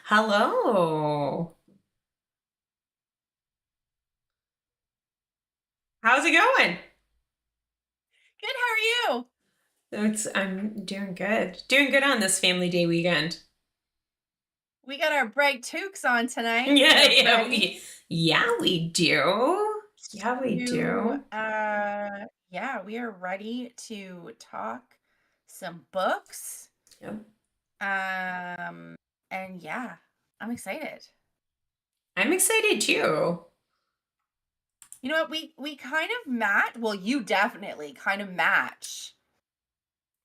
Hello. How's it going? Good, how are you? I'm doing good. Doing good on this family day weekend. We got our bright toques on tonight. Yeah, We're yeah, ready we do. Yeah, we to do. yeah, we are ready to talk some books. Yep. And yeah, I'm excited. I'm excited too. You know what? We kind of match, well, you definitely kind of match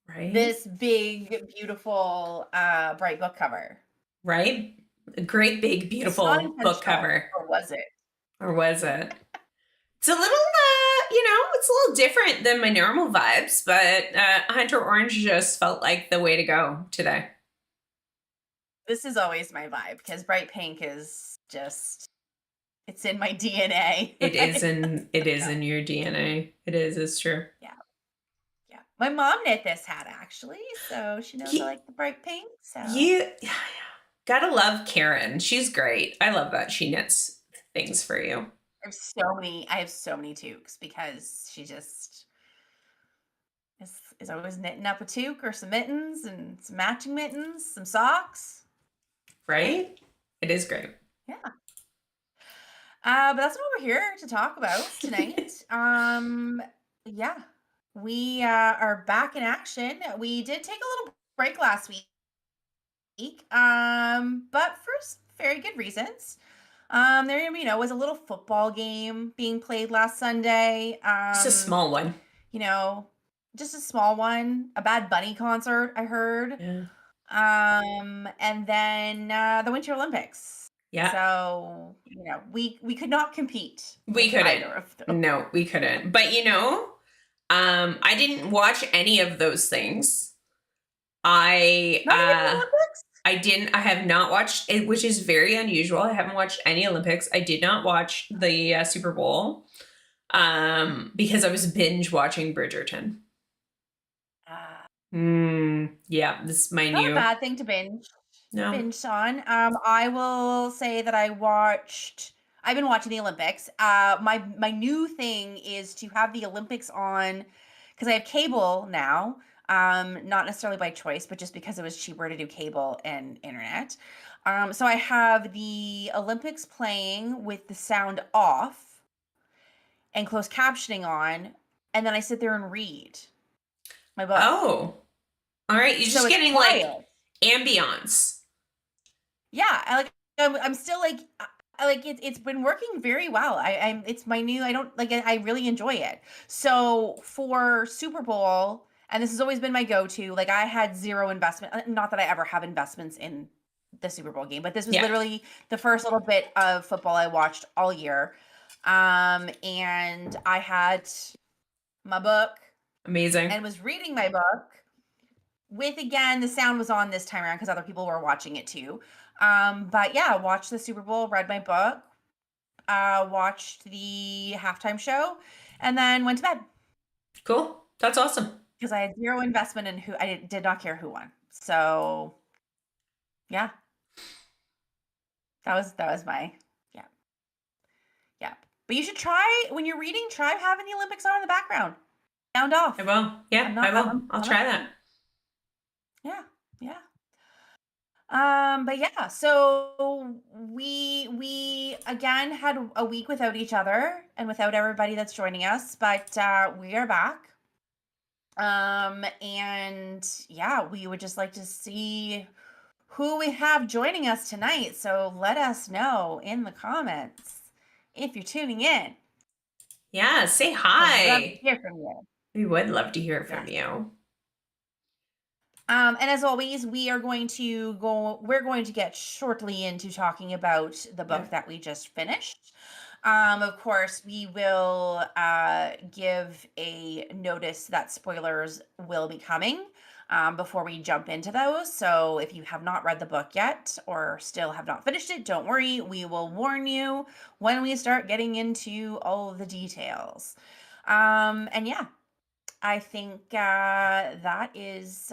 Right? this big, beautiful bright book cover. Right? A great big It's not beautiful book intentional, cover. or was it? Or was it? It's a little it's a little different than my normal vibes, but Hunter Orange just felt like the way to go today. This is always my vibe because bright pink is just, it's in my DNA, It is right? in it is So, in your DNA. It's true. yeah, yeah. My mom knit this hat actually, so she knows I He, like the bright pink. So you gotta love Karen. She's great. I love that she knits things for you. I have so many toques because she just is always knitting up a toque or some mittens and some matching mittens, some socks. Yeah, Right? It is great. yeah. But that's not what we're here to talk about tonight. Yeah, we are back in action. We did take a little break last week, but for very good reasons. There, was a little football game being played last Sunday. Just a small one. You know, just a small one. A Bad Bunny concert, I heard. Yeah. And then the Winter Olympics. Yeah. So, we could not compete We with couldn't. either of those. No, we couldn't. But I didn't watch any of those things. I Not even the Olympics? I didn't. I have not watched it, which is very unusual. I haven't watched any Olympics. I did not watch the Super Bowl because I was binge watching Bridgerton. Uh, Yeah, this is my Not a new. bad thing to No. binge on. I will say that I've been watching the Olympics. My new thing is to have the Olympics on because I have cable now. Not necessarily by choice, but just because it was cheaper to do cable and internet. So I have the Olympics playing with the sound off and closed captioning on, and then I sit there and read my book. Oh, all right. You're So just it's getting like quiet. ambiance. Yeah, I'm still it's been working very well. I'm it's my new I don't like I really enjoy it. So for Super Bowl, and this has always been my go-to, like I had zero investment. Not that I ever have investments in the Super Bowl game, but this was Yeah. literally the first little bit of football I watched all year. And I had my book Amazing. and was reading my book with, again, the sound was on this time around because other people were watching it too. But yeah, watched the Super Bowl, read my book, watched the halftime show, and then went to bed Cool. That's awesome. because I had zero investment in who I did not care who won. So yeah, that was my yeah. Yeah. But you should try when you're reading, try having the Olympics on in the background. Sound off. I will. Yeah, I will. I'll try that. Yeah. Yeah. But yeah, so we again had a week without each other and without everybody that's joining us, but we are back. And yeah, we would just like to see who we have joining us tonight. So let us know in the comments if you're tuning in. Yeah, say We'd love to hi. hear from you. We would love to hear from Yes. you. And as always, we're going to get shortly into talking about the book Yeah. that we just finished. Of course, we will give a notice that spoilers will be coming before we jump into those. So if you have not read the book yet or still have not finished it, don't worry. We will warn you when we start getting into all of the details. And yeah, I think that is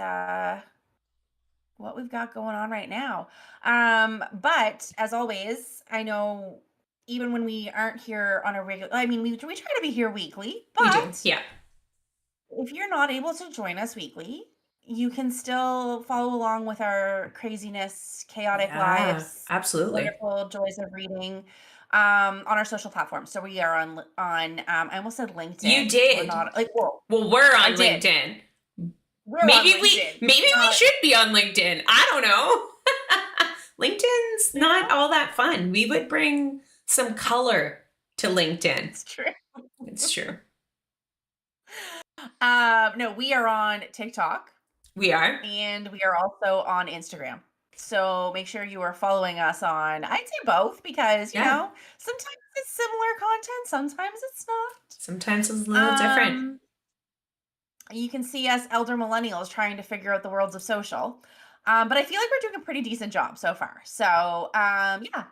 what we've got going on right now. But as always, I know even when we aren't here on a regular, I mean, we try to be here weekly, We do. but Yeah. if you're not able to join us weekly, you can still follow along with our craziness, chaotic Yeah, lives, absolutely. wonderful joys of reading on our social platforms. So we are on I almost said LinkedIn. You We're did. not like, whoa, Well, we're I on did. LinkedIn. We're on Maybe LinkedIn. we should be on LinkedIn. I don't know. LinkedIn's not all that fun. We would bring some color to LinkedIn. It's true. It's true. No, we are on TikTok We are. and we are also on Instagram. So make sure you are following us on, I'd say both, because you Yeah. know, sometimes it's similar content, sometimes it's not. Sometimes it's a little different. You can see us elder millennials trying to figure out the worlds of social. But I feel like we're doing a pretty decent job so far. So yeah.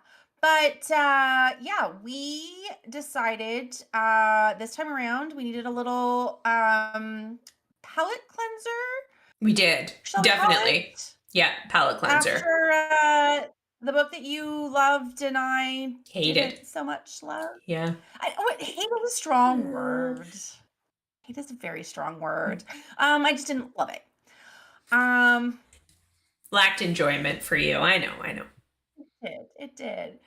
But yeah, we decided this time around we needed a little palette cleanser. We did. Shall we call Definitely. it? Yeah, palette cleanser. After the book that you loved and I Hated. didn't so much love. Yeah. Hate is a strong word. Hate is a very strong word. I just didn't love it. Lacked enjoyment for you. I know. It did.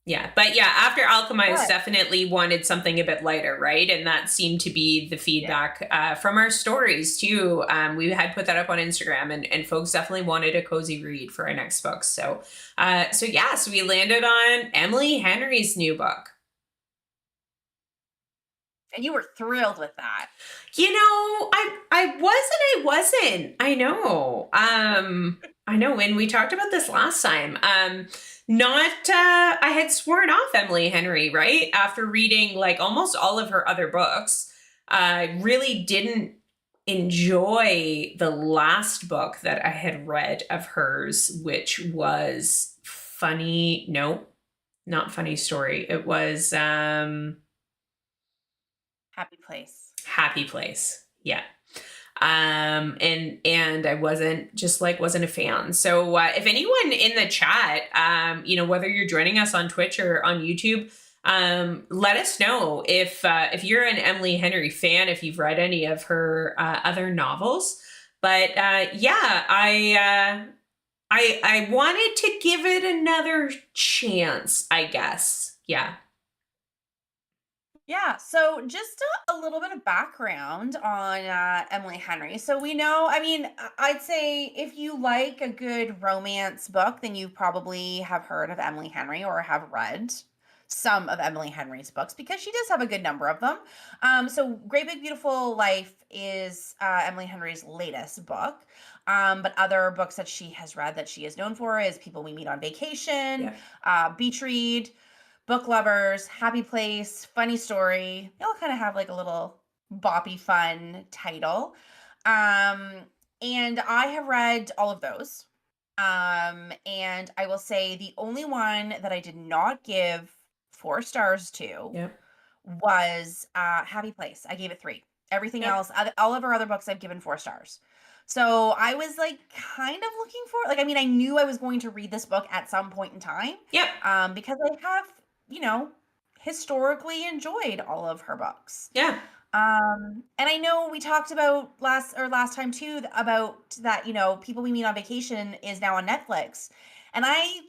Yeah, but yeah, After Alchemize But- definitely wanted something a bit lighter, right? And that seemed to be the feedback from our stories too. We had put that up on Instagram, and folks definitely wanted a cozy read for our next book. So we landed on Emily Henry's new book. And you were thrilled with that. You know, I wasn't. I know. I know when we talked about this last time. I had sworn off Emily Henry, right? After reading like almost all of her other books. I really didn't enjoy the last book that I had read of hers, which was Funny. No, not Funny Story. It was Happy Place. Happy Place. Yeah. And I wasn't a fan. So if anyone in the chat, whether you're joining us on Twitch or on YouTube, let us know if you're an Emily Henry fan, if you've read any of her other novels. But I wanted to give it another chance, I guess. Yeah. Yeah, so just a little bit of background on Emily Henry. So we know, I mean, I'd say if you like a good romance book, then you probably have heard of Emily Henry or have read some of Emily Henry's books because she does have a good number of them. So Great Big Beautiful Life is Emily Henry's latest book. But other books that she has read that she is known for is People We Meet on Vacation, Yeah. Beach Read, Book Lovers, Happy Place, Funny Story. They all kind of have like a little boppy fun title. Um, and I have read all of those. And I will say the only one that I did not give 4 stars to Yeah. was Happy Place. I gave it 3. Everything Yeah. else, all of her other books, I've given 4 stars. So I was like kind of looking for, like, I mean, I knew I was going to read this book at some point in time, Yep. because I have, you know, historically enjoyed all of her books. Yeah. And I know we talked about last time too about that, People We Meet on Vacation is now on Netflix, and I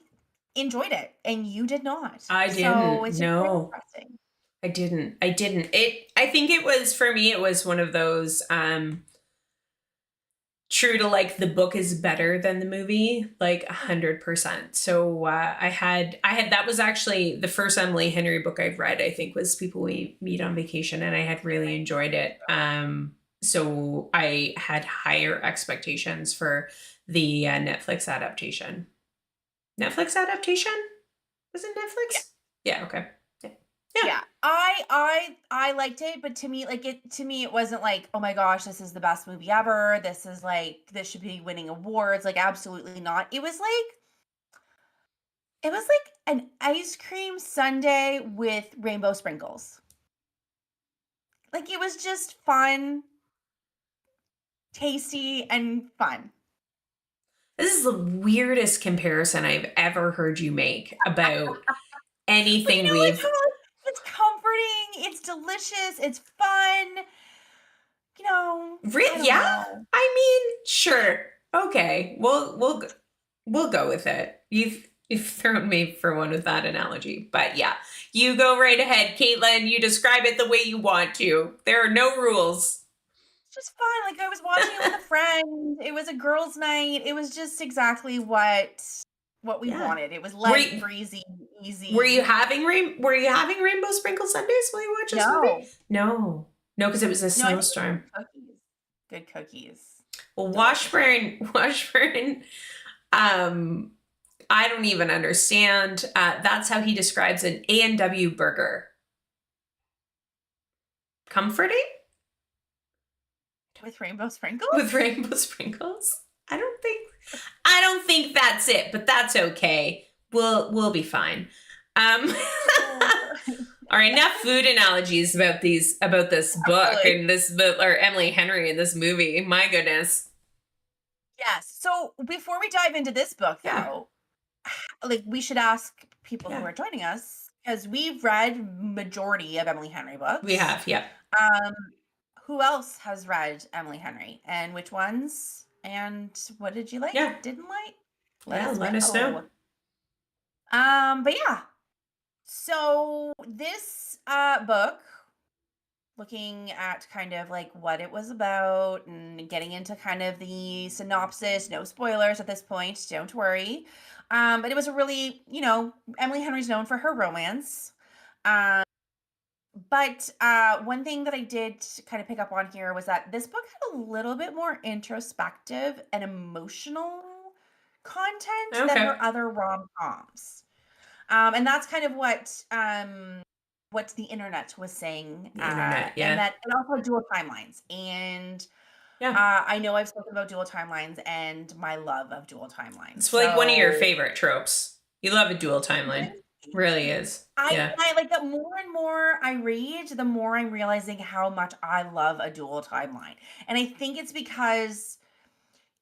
enjoyed it, and you did not. I So didn't. it's just very No, interesting. I didn't. I didn't. I think it was, for me, it was one of those, true to like the book is better than the movie, like 100%. So that was actually the first Emily Henry book I've read, I think, was People We Meet on Vacation, and I had really enjoyed it. So I had higher expectations for the Netflix adaptation. Netflix adaptation? Was it Netflix? Yeah, okay. Yeah. Yeah. I liked it, but to me, it wasn't like, oh my gosh, this is the best movie ever. This should be winning awards. Like, absolutely not. It was like an ice cream sundae with rainbow sprinkles. Like, it was just fun, tasty, and fun. This is the weirdest comparison I've ever heard you make about But anything like, we've. come on, it's comforting, it's delicious, it's fun. I don't Yeah, know. I mean, sure, okay, we'll go with it. You've thrown me for one with that analogy, but yeah, you go right ahead, Caitlin. You describe it the way you want to. There are no rules. It's just fun. Like, I was watching it with a friend. It was a girls' night. It was just exactly what we Yeah. wanted. It was Were light, you, breezy, easy. were you having rainbow sprinkle sundaes while you watched this movie? No. No, because it was a No, I think it was snowstorm. cookies. Good cookies. Well, Delicious. Washburn, I don't even understand. That's how he describes an A&W burger. Comforting With rainbow sprinkles? with rainbow sprinkles. I don't think that's it, but that's okay. We'll be fine. All right, enough food analogies about this book and or Emily Henry in this movie. My goodness. Yes. So before we dive into this book, Yeah. though, like, we should ask people who Yeah. are joining us, because we've read majority of Emily Henry books. We have, yeah. Who else has read Emily Henry, and which ones? And what did you like? Yeah. Didn't like? Let us know. But yeah. So this book, looking at kind of like what it was about and getting into kind of the synopsis, no spoilers at this point, don't worry. But it was a really, Emily Henry's known for her romance. But one thing that I did kind of pick up on here was that this book had a little bit more introspective and emotional content than Okay. her other rom-coms. And that's kind of what the internet was saying. The internet, yeah. And that it also had dual timelines. And Yeah. I know I've spoken about dual timelines and my love of dual timelines. It's like one of your favorite tropes. You love a dual timeline. Really is. Yeah. I like that. More and more I read, the more I'm realizing how much I love a dual timeline. And I think it's because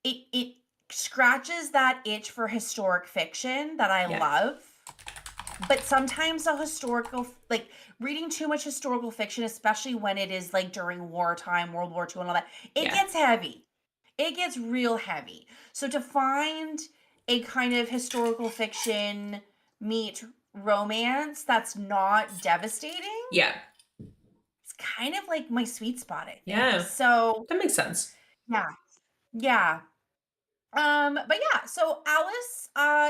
it scratches that itch for historic fiction that I Yeah. love. But sometimes like, reading too much historical fiction, especially when it is like during wartime, World War II and all that, it Yeah. gets heavy. It gets real heavy. So to find a kind of historical fiction meet romance that's not devastating, Yeah. kind of like my sweet spot, I think. Yeah, So that makes sense. yeah, yeah. But yeah, so Alice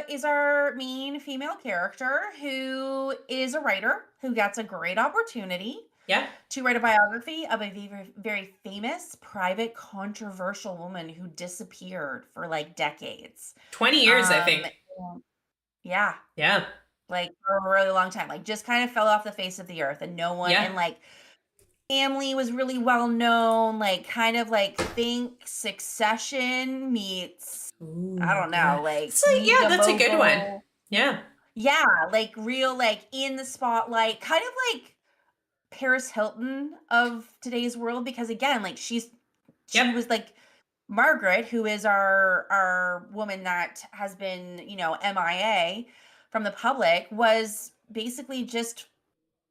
is our main female character who is a writer who gets a great opportunity Yeah. to write a biography of a very, very famous, private, controversial woman who disappeared for like decades. 20 years, I think. Yeah, Yeah. like for a really long time, like just kind of fell off the face of the earth, and no one, Yeah. and like family was really well known, like kind of like think Succession meets, I don't know, like so, Meet yeah, the that's a good one. Mogul. Yeah. Yeah, like real, like in the spotlight, kind of like Paris Hilton of today's world, because again, like she Yep. was like Margaret, who is our woman that has been, you know, MIA from the public, was basically just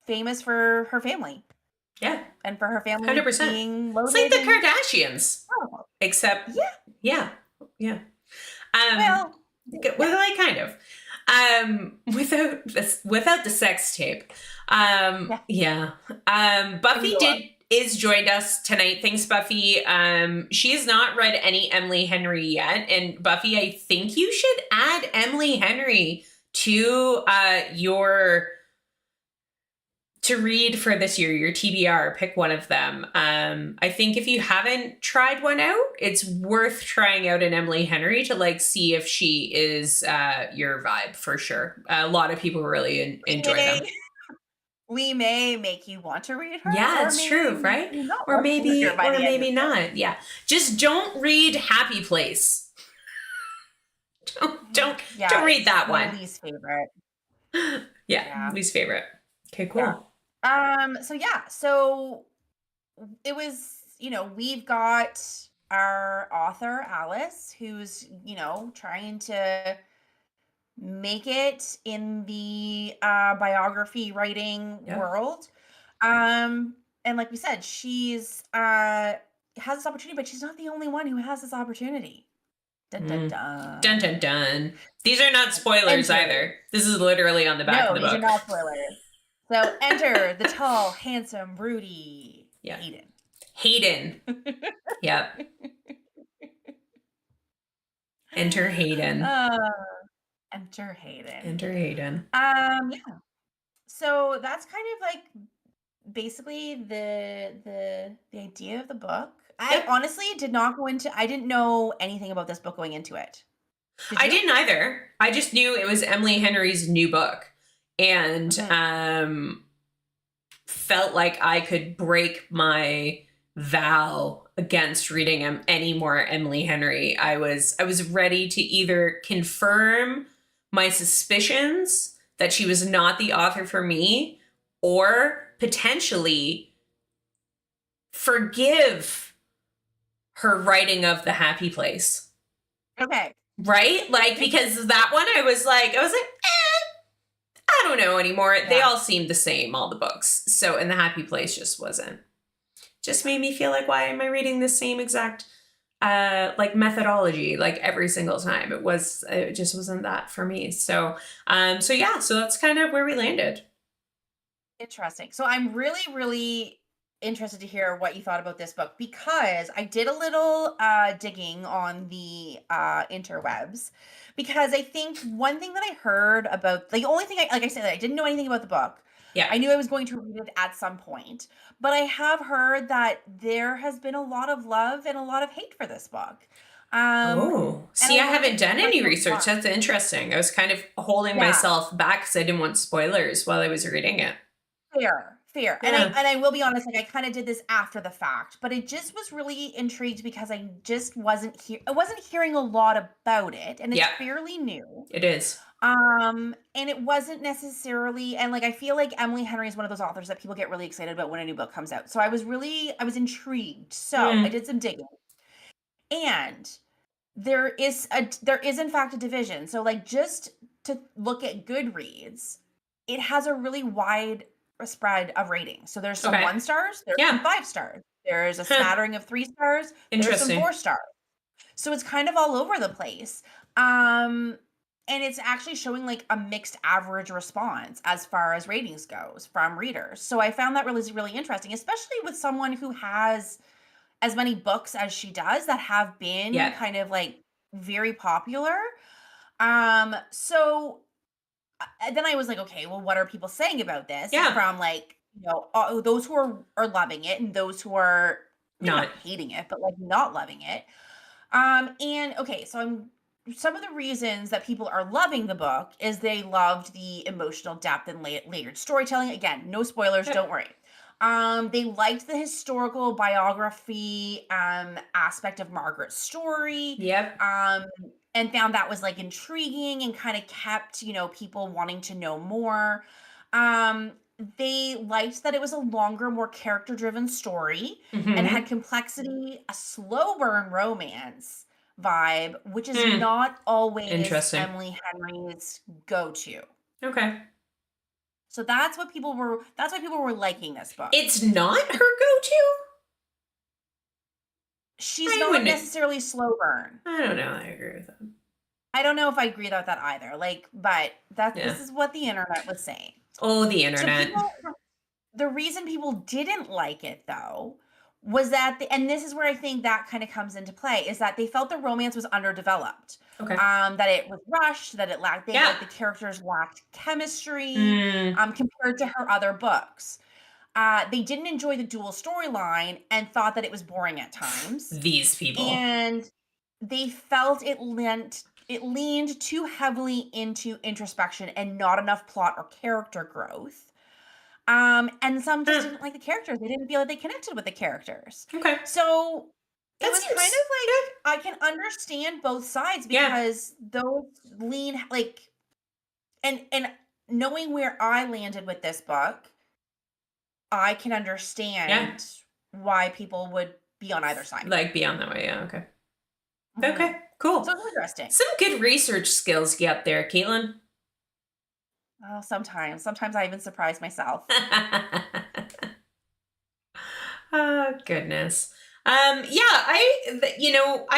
famous for her family. Yeah. And for her family 100%. being loaded. It's like the Kardashians. Oh, except, yeah. well, like kind of. Without the sex tape. Buffy is joined us tonight. Thanks, Buffy. She has not read any Emily Henry yet, and Buffy, I think you should add Emily Henry to to read for this year, your TBR. Pick one of them. I think if you haven't tried one out, it's worth trying out an Emily Henry to like see if she is your vibe for sure. A lot of people really enjoy them. We may make you want to read her. Yeah, it's true, right? Or maybe not. Yeah, just don't read Happy Place. Don't read that one. Least favorite. Yeah, least favorite. Okay, cool. So it was, you know, we've got our author Alice, who's, you know, trying to make it in the biography writing world. And like we said, she's has this opportunity, but she's not the only one who has this opportunity. Dun dun dun. Dun dun dun. These are not spoilers either. This is literally on the back of the book. No, these are not spoilers. So enter the tall, handsome, broody Hayden. Yep. Enter Hayden. Enter Hayden. Enter Hayden. Yeah. So that's kind of like basically the idea of the book. I honestly did not go into. I didn't know anything about this book going into it. I didn't either. I just knew it was Emily Henry's new book, and felt like I could break my vow against reading any more Emily Henry. I was ready to either confirm my suspicions that she was not the author for me, or potentially forgive her writing of The Happy Place. Okay. Right? Like, because that one I was like, I don't know anymore. Yeah. They all seemed the same, all the books. So, and The Happy Place just wasn't. Just made me feel like, why am I reading the same exact like methodology like every single time? It just wasn't that for me. So that's kind of where we landed. Interesting. So I'm really, really interested to hear what you thought about this book, because I did a little digging on the interwebs, because I think one thing that I heard about, the only thing like I said, I didn't know anything about the book. Yeah. I knew I was going to read it at some point, but I have heard that there has been a lot of love and a lot of hate for this book. See, I haven't done any research. That's interesting. I was kind of holding myself back because I didn't want spoilers while I was reading it. Fair. Yeah. And I will be honest, like I kind of did this after the fact, but I just was really intrigued because I just wasn't hearing a lot about it, and it's fairly new. It is. And it wasn't necessarily, and like I feel like Emily Henry is one of those authors that people get really excited about when a new book comes out. So I was intrigued. So I did some digging. And there is in fact a division. So like, just to look at Goodreads, it has a really wide spread of ratings. So there's some 1 stars, there's some 5 stars, there's a smattering of 3 stars, there's some 4 stars. So it's kind of all over the place. And and it's actually showing like a mixed average response as far as ratings goes from readers. So I found that really interesting, especially with someone who has as many books as she does that have been Yeah. kind of like very popular. So then I was like, okay, well, what are people saying about this? Yeah. From like, those who are loving it and those who are maybe Not. not hating it, but like not loving it. And okay, so some of the reasons that people are loving the book is they loved the emotional depth and layered storytelling. Again, no spoilers, don't worry. They liked the historical biography aspect of Margaret's story. Yep. And found that was like intriguing and kind of kept, people wanting to know more. Um, they liked that it was a longer, more character-driven story and had complexity, a slow burn romance vibe, which is not always Interesting. Emily Henry's go-to. Okay. So that's why people were liking this book. It's not her go-to? She's I not wouldn't- necessarily slow burn. I don't know. I agree with that. I don't know if I agree with that either. But Yeah. this is what the internet was saying. Oh, the internet. So the reason people didn't like it though was that and this is where I think that kind of comes into play, is that they felt the romance was underdeveloped. Okay. That it was rushed, that it lacked like the characters lacked chemistry compared to her other books. They didn't enjoy the dual storyline and thought that it was boring at times. These people. And they felt it leaned too heavily into introspection and not enough plot or character growth. And some just didn't like the characters. They didn't feel like they connected with the characters. Okay. So it was seems- kind of like I can understand both sides because those lean like and knowing where I landed with this book, I can understand why people would be on either side. Like be on that way, yeah, okay. Okay, cool. So it's interesting. Some good research skills you got there, Caitlin. Oh, sometimes I even surprise myself. Oh, goodness. I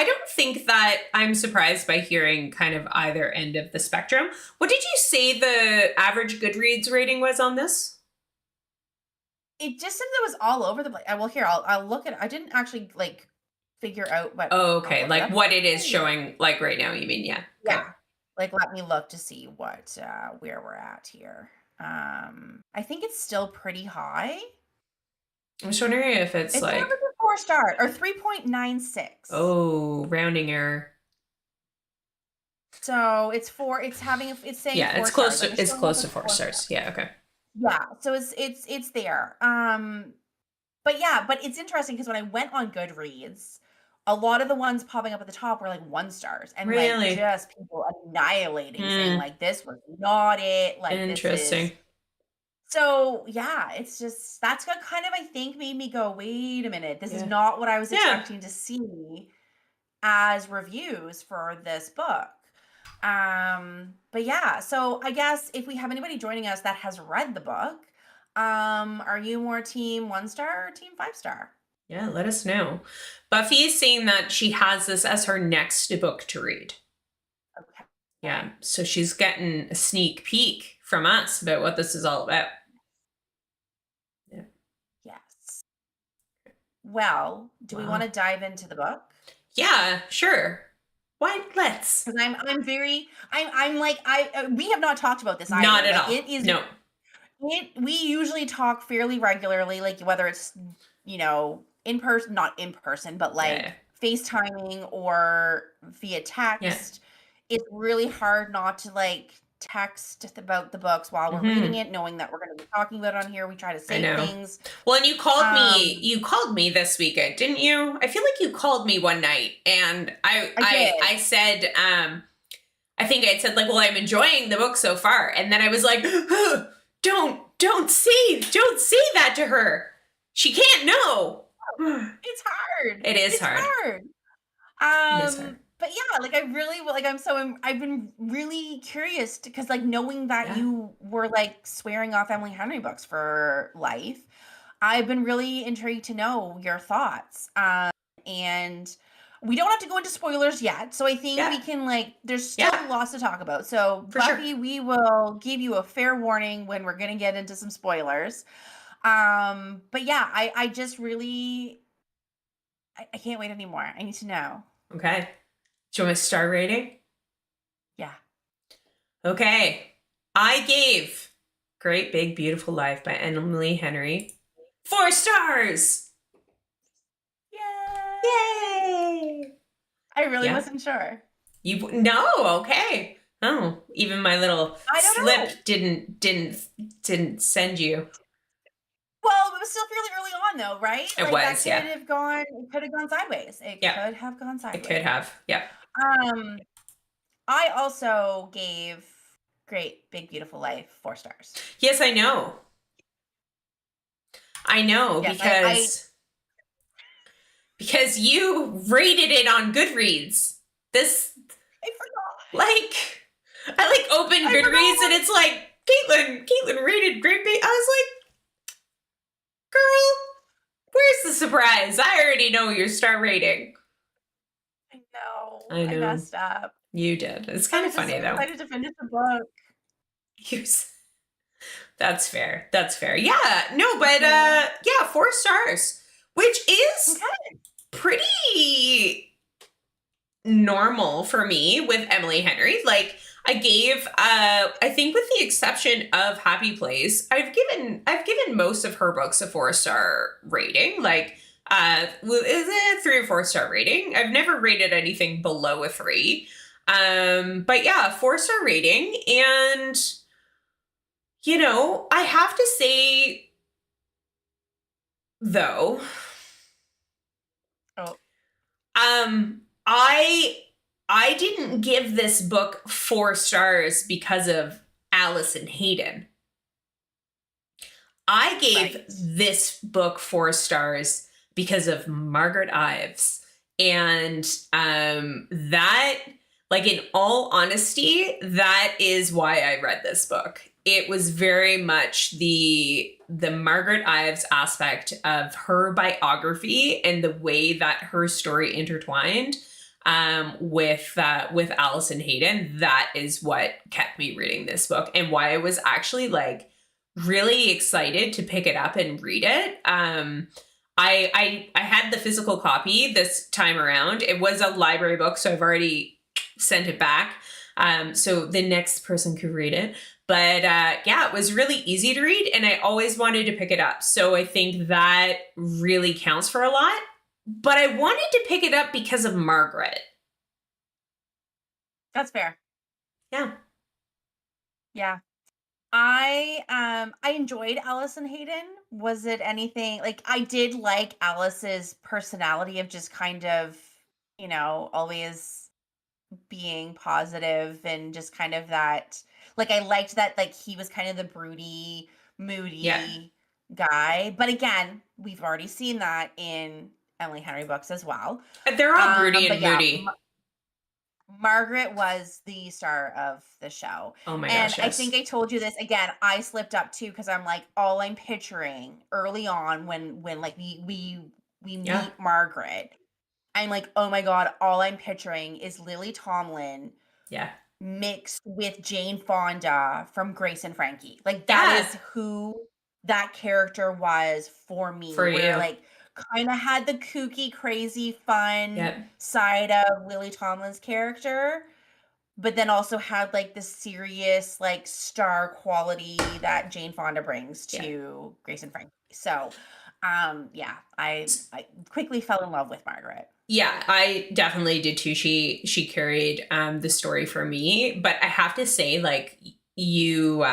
don't think that I'm surprised by hearing kind of either end of the spectrum. What did you say the average Goodreads rating was on this? It just said it was all over the place. Well, here, I'll look at it. I didn't actually like figure out what. Oh, okay. Like what it is showing like right now, you mean? Yeah. Yeah. Like, let me look to see what, where we're at here. I think it's still pretty high. I'm just wondering if it's like a 4-star or 3.96. Oh, rounding error. So it's saying it's 4 close stars. to it's close to 4 stars. Yeah, okay. Yeah, so it's there. But it's interesting because when I went on Goodreads, a lot of the ones popping up at the top were like 1 stars and really? like just people annihilating, saying like this was not it. Like interesting. So yeah, it's just that's what kind of I think made me go, wait a minute, this is not what I was expecting to see as reviews for this book. But yeah, so I guess if we have anybody joining us that has read the book, are you more team 1-star or team 5-star? Yeah, let us know. Buffy is saying that she has this as her next book to read. Okay. Yeah, so she's getting a sneak peek from us about what this is all about. Yeah. Yes. Well, do we want to dive into the book? Yeah, sure. Why? Let's. Because I'm like we have not talked about this either. Not at all. It is no. We usually talk fairly regularly, like whether it's in person, not in person, but like FaceTiming or via text. It's really hard not to like text about the books while we're reading it, knowing that we're going to be talking about it on here. We try to say things. Well, and you called me this weekend, didn't you? I feel like you called me one night and I said, I think I said like, well, I'm enjoying the book so far. And then I was like, oh, don't say that to her. She can't know. It's hard. It is hard. It is hard. But yeah, like I've been really curious because like knowing that you were like swearing off Emily Henry books for life, I've been really intrigued to know your thoughts. And we don't have to go into spoilers yet. So I think we can there's still lots to talk about. So For Buffy, sure. we will give you a fair warning when we're going to get into some spoilers. But yeah, I just really, I can't wait anymore. I need to know. Okay. Do you want a star rating? Yeah. Okay. I gave Great Big Beautiful Life by Emily Henry 4 stars. Yay! I really wasn't sure. No, okay. Oh, even my little slip didn't send you. Well, it was still fairly early on, though, right? It was, that could have gone sideways. It could have gone sideways. It could have, yeah. I also gave Great Big Beautiful Life 4 stars. Yes, I know. Yes, because you rated it on Goodreads. I forgot. I opened Goodreads and it's like Caitlin rated Great Big. I was like, girl, where's the surprise? I already know your star rating. I know. I messed up. You did. It's kind of funny though. I excited to finish the book. That's fair. Yeah. No, but 4 stars, which is pretty normal for me with Emily Henry. Like I gave I think with the exception of Happy Place, I've given most of her books a 4-star rating. Like is it a 3 or 4-star rating? I've never rated anything below a 3. But yeah, 4-star rating. And I have to say though, I didn't give this book 4 stars because of Allison Hayden. I gave this book 4 stars because of Margaret Ives. And that, in all honesty, that is why I read this book. It was very much the Margaret Ives aspect of her biography and the way that her story intertwined with Allison Hayden. That is what kept me reading this book and why I was actually really excited to pick it up and read it. I had the physical copy this time around. It was a library book, so I've already sent it back. So the next person could read it. But it was really easy to read and I always wanted to pick it up. So I think that really counts for a lot. But I wanted to pick it up because of Margaret. That's fair. Yeah. Yeah. I enjoyed Allison Hayden. Was it anything I did like Alice's personality of just kind of, always being positive and just kind of that I liked that he was kind of the broody, moody guy. But again, we've already seen that in Emily Henry books as well. They're all broody and moody. Margaret was the star of the show. Oh my gosh, I think I told you this again. I slipped up too because I'm all I'm picturing early on when we meet Margaret. I'm like, oh my God, all I'm picturing is Lily Tomlin mixed with Jane Fonda from Grace and Frankie. That is who that character was for me. For you. Kind of had the kooky, crazy, fun side of Lily Tomlin's character, but then also had the serious, star quality that Jane Fonda brings to Grace and Frankie. So, I quickly fell in love with Margaret. Yeah, I definitely did too. She carried the story for me, but I have to say, you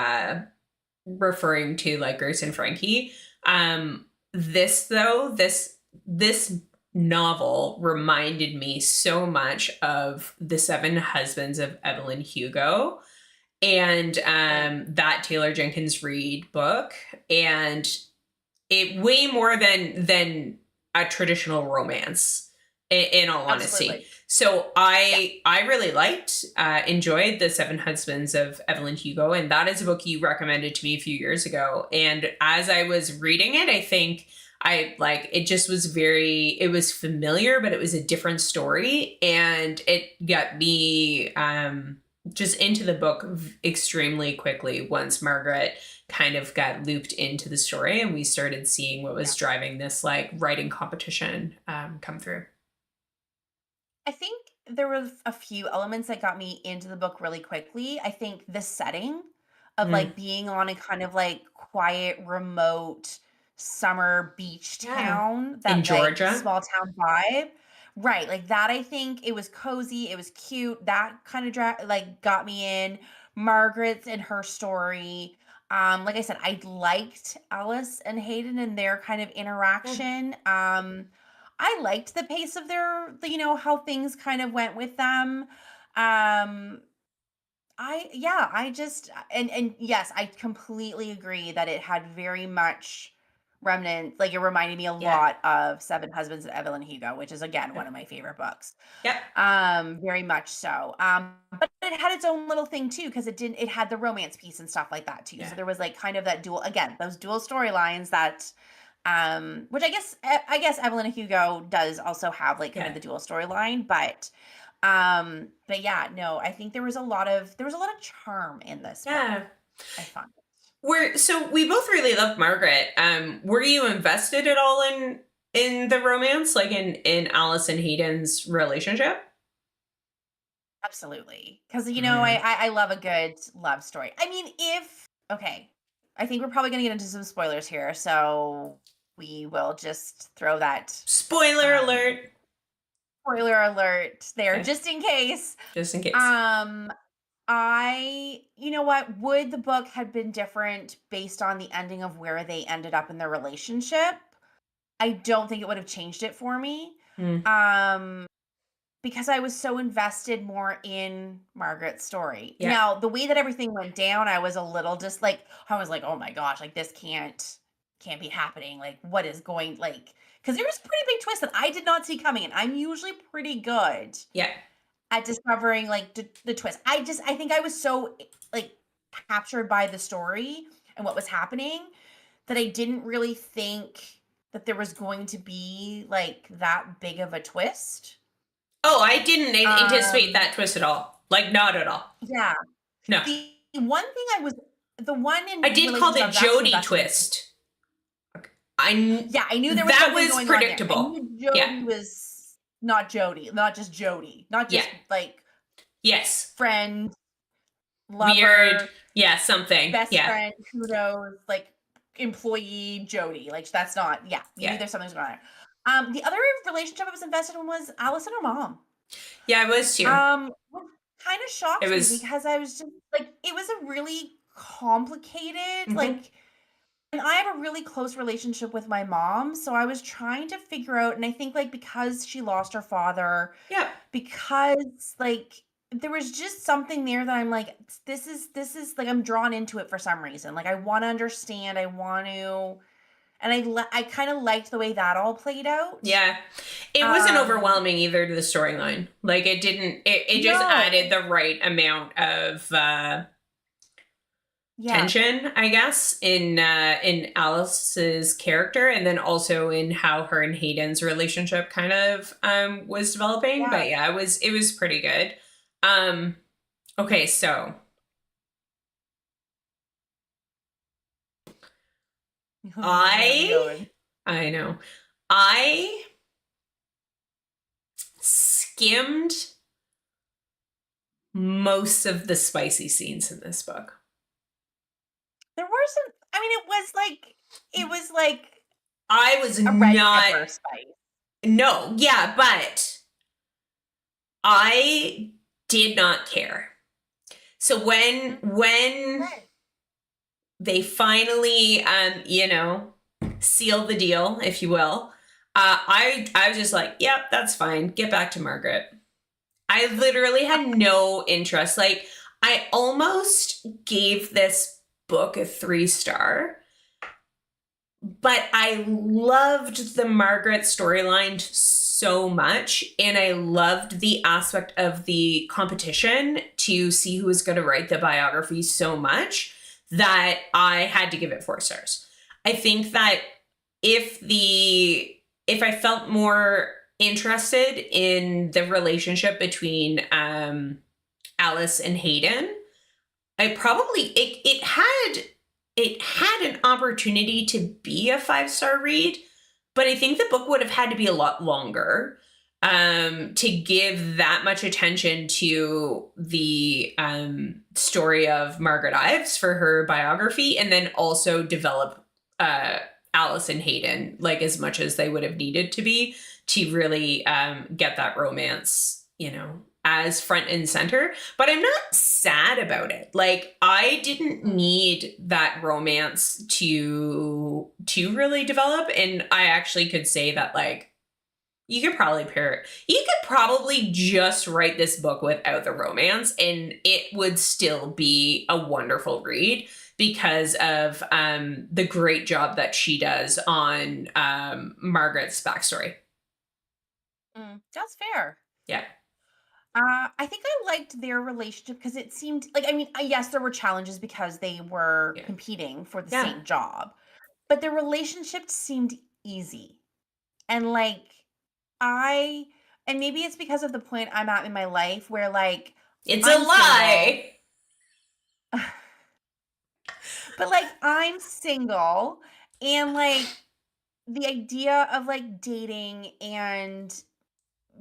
referring to Grace and Frankie, this novel reminded me so much of The 7 Husbands of Evelyn Hugo and that Taylor Jenkins Reid book, and it way more than a traditional romance. in all honesty. Absolutely. So I really enjoyed The Seven Husbands of Evelyn Hugo, and that is a book you recommended to me a few years ago. And as I was reading it, I think it just was it was familiar, but it was a different story, and it got me just into the book extremely quickly once Margaret kind of got looped into the story and we started seeing what was driving this like writing competition come through. I think there were a few elements that got me into the book really quickly. I think the setting of Mm. like being on a kind of like quiet, remote summer beach Yeah. town, In that like Georgia. small town vibe. Right, like that. I think it was cozy, it was cute. That kind of like got me in. Margaret's and her story. Like I said, I liked Alice and Hayden and their kind of interaction. I liked the pace of how things kind of went with them. Um, I just and yes, I completely agree that it had very much remnant, like it reminded me a Yeah. lot of Seven Husbands of Evelyn Hugo, which is again one of my favorite books. Yep. Very much so. But it had its own little thing too, because it had the romance piece and stuff like that too. Yeah. So there was like kind of that those dual storylines that which I guess Evelyn Hugo does also have like kind of the dual storyline, but yeah, no, I think there was a lot of charm in this book, I found. So we both really loved Margaret. Were you invested at all in the romance, like in Alice and Hayden's relationship? Absolutely. Because I love a good love story. I mean, I think we're probably gonna get into some spoilers here, so we will just throw that spoiler alert. Spoiler alert there, Okay. just in case. Just in case. You know what? Would the book have been different based on the ending of where they ended up in their relationship? I don't think it would have changed it for me. Because I was so invested more in Margaret's story. Yeah. Now, the way that everything went down, I was a little just like, oh my gosh, like this can't be happening. Like, what is going because there was a pretty big twist that I did not see coming, and I'm usually pretty good at discovering like the twist. I think I was so like captured by the story and what was happening that I didn't really think that there was going to be like that big of a twist. Oh, I didn't anticipate that twist at all. Like, not at all. Yeah. No. The one thing I did call the Jody twist. I knew there was that something was going predictable. On there. I knew Jody was not Jody, not just Jody, not just like friend, lover, weird, something, best friend, who knows, like employee Jody. Like that's not. You knew there's something going on there. The other relationship I was invested in was Alice and her mom. Yeah, I was too. What kind of shocked me because I was just like, it was a really complicated, like, and I have a really close relationship with my mom, so I was trying to figure out, and I think like because she lost her father, because like there was just something there that I'm like, this is like I'm drawn into it for some reason. Like I want to understand, I want to. And I kind of liked the way that all played out. Yeah. It wasn't overwhelming either to the storyline. Like it didn't, it just added the right amount of tension, I guess, in Alice's character, and then also in how her and Hayden's relationship kind of was developing. Yeah. But yeah, it was pretty good. Okay, so I know. I skimmed most of the spicy scenes in this book. There were some, I mean, it was like I was not spice. No, yeah, but I did not care. So when they finally seal the deal, if you will, I was just like, yep, that's fine. Get back to Margaret. I literally had no interest. Like, I almost gave this book a 3-star, but I loved the Margaret storyline so much, and I loved the aspect of the competition to see who was going to write the biography so much that I had to give it 4 stars. I think that if I felt more interested in the relationship between Alice and Hayden, I probably it had an opportunity to be a 5 star read, but I think the book would have had to be a lot longer to give that much attention to the story of Margaret Ives for her biography, and then also develop Alice and Hayden like as much as they would have needed to be to really get that romance, as front and center. But I'm not sad about it. Like, I didn't need that romance to really develop, and I actually could say that, like, you could probably just write this book without the romance and it would still be a wonderful read because of the great job that she does on Margaret's backstory. That's fair. Yeah. I think I liked their relationship because it seemed like, I mean, yes, there were challenges because they were Yeah. competing for the Yeah. same job, but their relationship seemed easy. And like, and maybe it's because of the point I'm at in my life where, like, It's I'm a lie. But like, I'm single, and like the idea of like dating and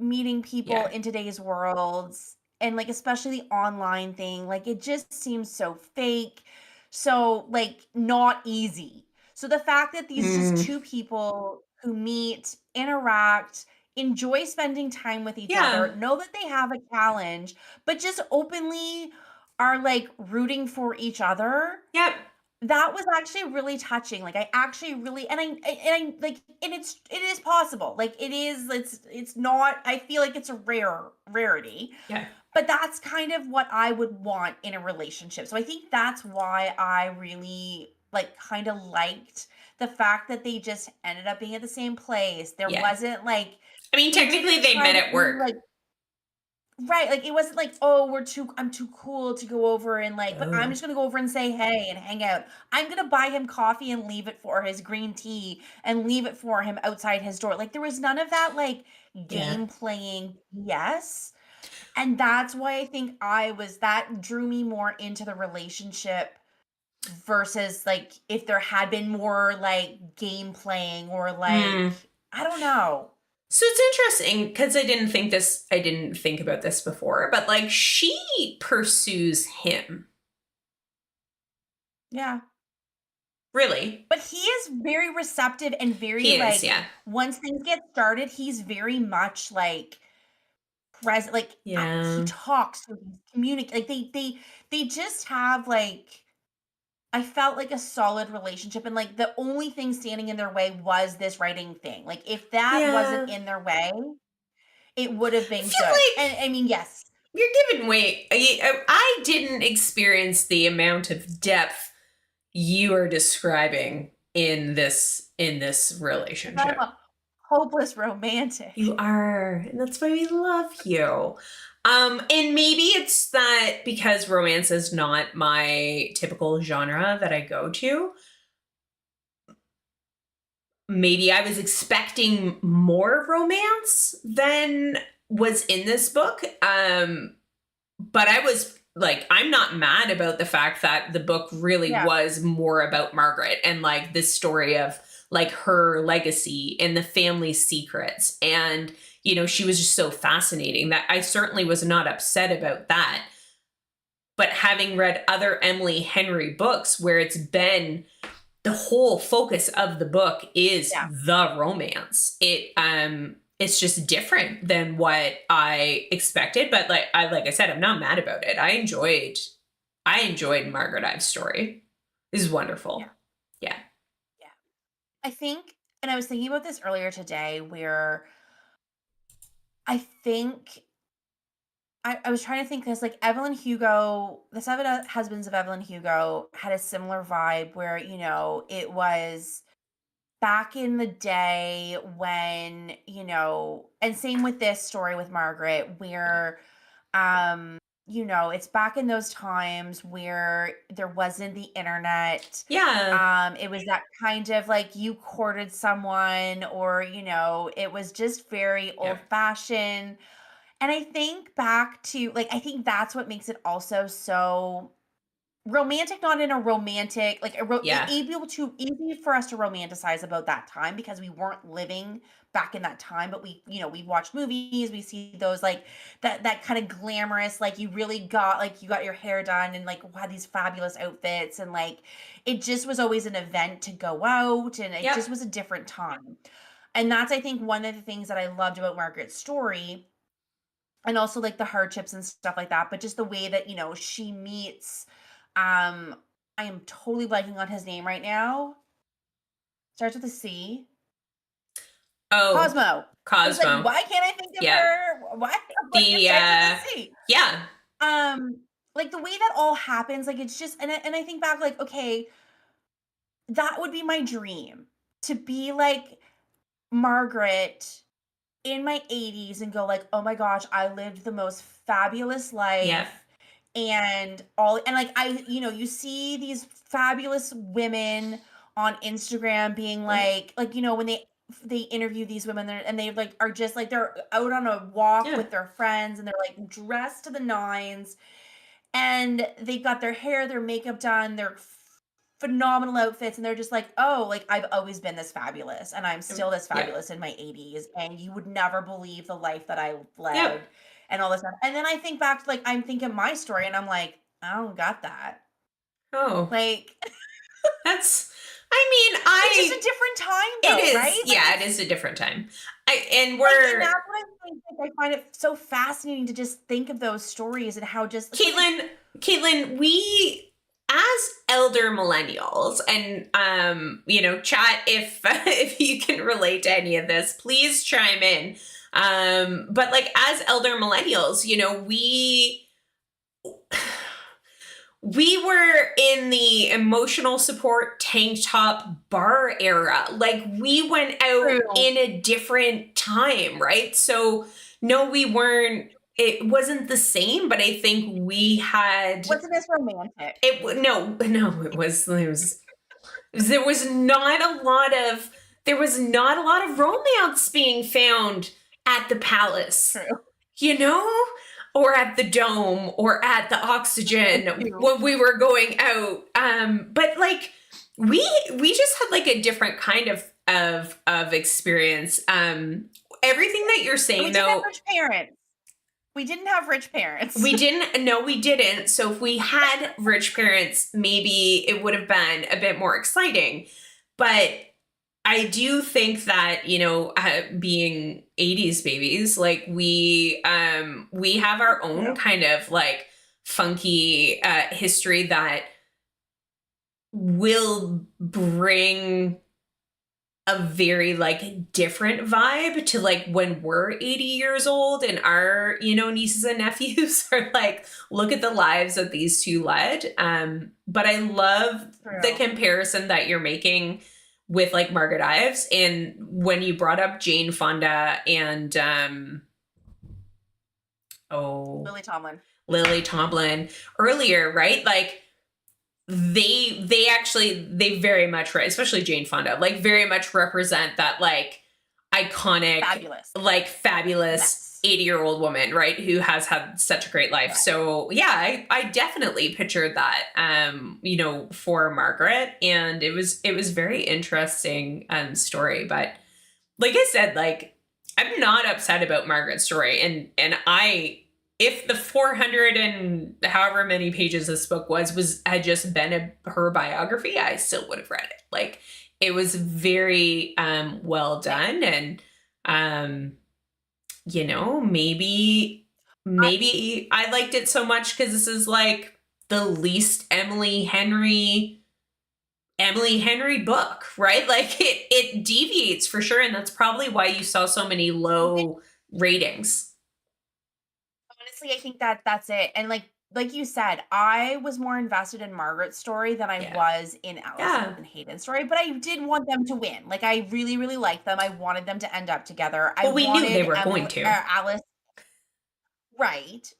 meeting people Yeah. in today's worlds, and like especially the online thing, like it just seems so fake, so like not easy. So the fact that these just two people who meet, interact, enjoy spending time with each Yeah. other, know that they have a challenge, but just openly are like rooting for each other. Yep. That was actually really touching. Like, I actually really, and I like, and it is possible. Like, it's not, I feel like it's a rarity. Yeah. But that's kind of what I would want in a relationship. So I think that's why I really like kind of liked the fact that they just ended up being at the same place. There Yeah. wasn't like, I mean, technically they met at work. like, right, like, it wasn't like, "Oh, I'm too cool to go over and, like, but I'm Oh. just gonna go over and say hey and hang out." I'm gonna buy him coffee and leave it for his green tea and leave it for him outside his door. Like, there was none of that, like, Yeah. game playing BS, and that's why I think that drew me more into the relationship versus, like, if there had been more, like, game playing or, like, I don't know. So it's interesting because I didn't think about this before, but like she pursues him. Yeah. Really? But he is very receptive and very, like, Yeah. once things get started, he's very much, like, present, like, Yeah. he talks, so he communicate like, they just have, like, I felt like a solid relationship, and, like, the only thing standing in their way was this writing thing. Like, if that wasn't Yeah. in their way, it would have I been feel good. like And, I mean, yes. you're giving way. I didn't experience the amount of depth you are describing in this I'm relationship. a hopeless romantic. You are, and that's why we love you. And maybe it's that because romance is not my typical genre that I go to. Maybe I was expecting more romance than was in this book. But I was like, I'm not mad about the fact that the book really Yeah. was more about Margaret and like this story of like her legacy and the family secrets. And, she was just so fascinating that I certainly was not upset about that. But having read other Emily Henry books where it's been the whole focus of the book is the romance. It's just different than what I expected, but like I said, I'm not mad about it. I enjoyed Margaret Ives' story. This is wonderful. Yeah. I think, and I was thinking about this earlier today, where I think I was trying to think because, like, Evelyn Hugo, the Seven Husbands of Evelyn Hugo had a similar vibe where, it was back in the day when, and same with this story with Margaret, where, it's back in those times where there wasn't the internet. Yeah. It was that kind of like you courted someone, or, it was just very Yeah. old fashioned. And I think back to like, I think that's what makes it also so romantic, not in a romantic, like, Yeah. able to easy for us to romanticize about that time because we weren't living back in that time, but we watch movies, we see those, like, that kinda glamorous, like, you really got like, you got your hair done and, like, had these fabulous outfits, and, like, it just was always an event to go out, and it Yep. just was a different time. And that's, I think, one of the things that I loved about Margaret's story, and also, like, the hardships and stuff like that, but just the way that, she meets, um, I am totally blanking on his name right now. Starts with a C. Oh, Cosmo. I was like, Cosmo. "Why can't I think of Yep. her? Why?" Like, it The starts with a C. yeah. Like, the way that all happens, like, it's just, and I think back, like, okay, that would be my dream, to be like Margaret in my 80s and go like, "Oh my gosh, I lived the most fabulous Yep. life." And like, you see these fabulous women on Instagram being Mhm. like, when they interview these women there, and they like are just like they're out on a walk Yeah. with their friends, and they're like dressed to the nines, and they've got their hair, their makeup done, their phenomenal outfits, and they're just like, "Oh, like, I've always been this fabulous, and I'm still this Yep. fabulous in my 80s, and you would never believe the life that I Yep. led," and all this stuff. And then I think back to, like, I'm thinking my story, and I'm like, "I don't got that." Oh, Like, that's I mean, it's just a I different time it though, is right? Like, yeah, it it's is a different time. And and we're that's what I think, like, I find it so fascinating to just think of those stories and how just because it's Caitlin, we as elder millennials, and chat if if you can relate to any of this, please chime in. But like as elder millennials, we were in the emotional support tank top bar era. Like we went out true. in a different time, right? So no, we weren't. It wasn't the same, but I think we had Wasn't as romantic. no, there was not a lot of romance being found at the palace, True. you know, or at the Dome or at the Oxygen True. when we were going out. But like we just had like a different kind of experience. Everything that you're And we saying didn't have though, rich parents. We didn't have rich parents. we didn't. No, we didn't. So if we had rich parents, maybe it would have been a bit more exciting. But I do think that being '80s babies, like we have our own Yeah. kind of like funky history that will bring a very like different vibe to like when we're 80 years old and our nieces and nephews are like, look at the lives that these two led. But I love the True. comparison that you're making with like Margaret Ives, and when you brought up Jane Fonda and oh, Lily Tomlin. Lily Tomlin earlier, right? Like they very much, especially Jane Fonda, like very much represent that like iconic, Fabulous. like fabulous Yes. 80-year-old woman, right, who has had such a great life. Right. So yeah, I definitely pictured that for Margaret, and it was very interesting story. But like I said, like I'm not upset about Margaret's story, and I if the 400 and however many pages this book was had just been her biography, I still would have read it. Like it was very well done, and I, maybe I liked it so much because this is like the least Emily Henry book, right? Like it deviates for sure, and that's probably why you saw so many low ratings. honestly, I think that that's it. And like, like you said, I was more invested in Margaret's story than I Yeah. was in Alice Yeah. and Hayden's story, but I did want them to win. Like, I really, really liked them. I wanted them to end up together. I Well, we knew they wanted were going Emily, to. Alice, right.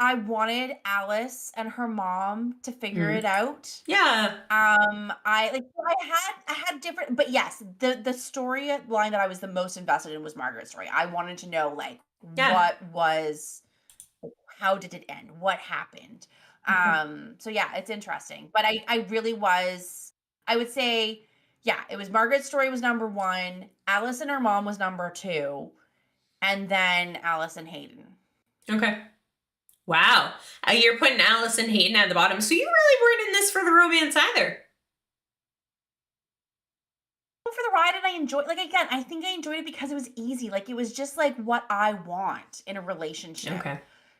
I wanted Alice and her mom to figure Mm. it out. Yeah. I had different, but yes, the storyline that I was the most invested in was Margaret's story. I wanted to know, like, Yeah. how did it end? What happened? Mhm. So yeah, it's interesting. But I really was, I would say, yeah, it was Margaret's story was number one, Alice and her mom was number two, and then Alice and Hayden. Okay. Wow. You're putting Alice and Hayden at the bottom. So you really weren't in this for the romance either. For the ride, and I enjoyed, like, again, I think I enjoyed it because it was easy. Like, it was just like what I want in a relationship. Okay.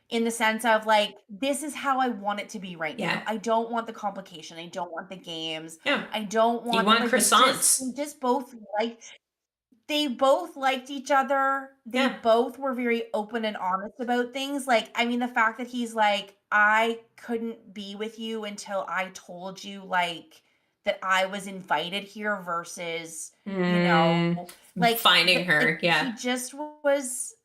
In the sense of, like, this is how I want it to be right Yeah. now. I don't want the complication. I don't want the games. Yeah. I don't You want, want like, croissants. we just both, like, they both liked each other. They Yeah. both were very open and honest about things. Like, I mean, the fact that he's like, I couldn't be with you until I told you, like, that I was invited here versus, you Mm, know, like, finding her. he Yeah. just was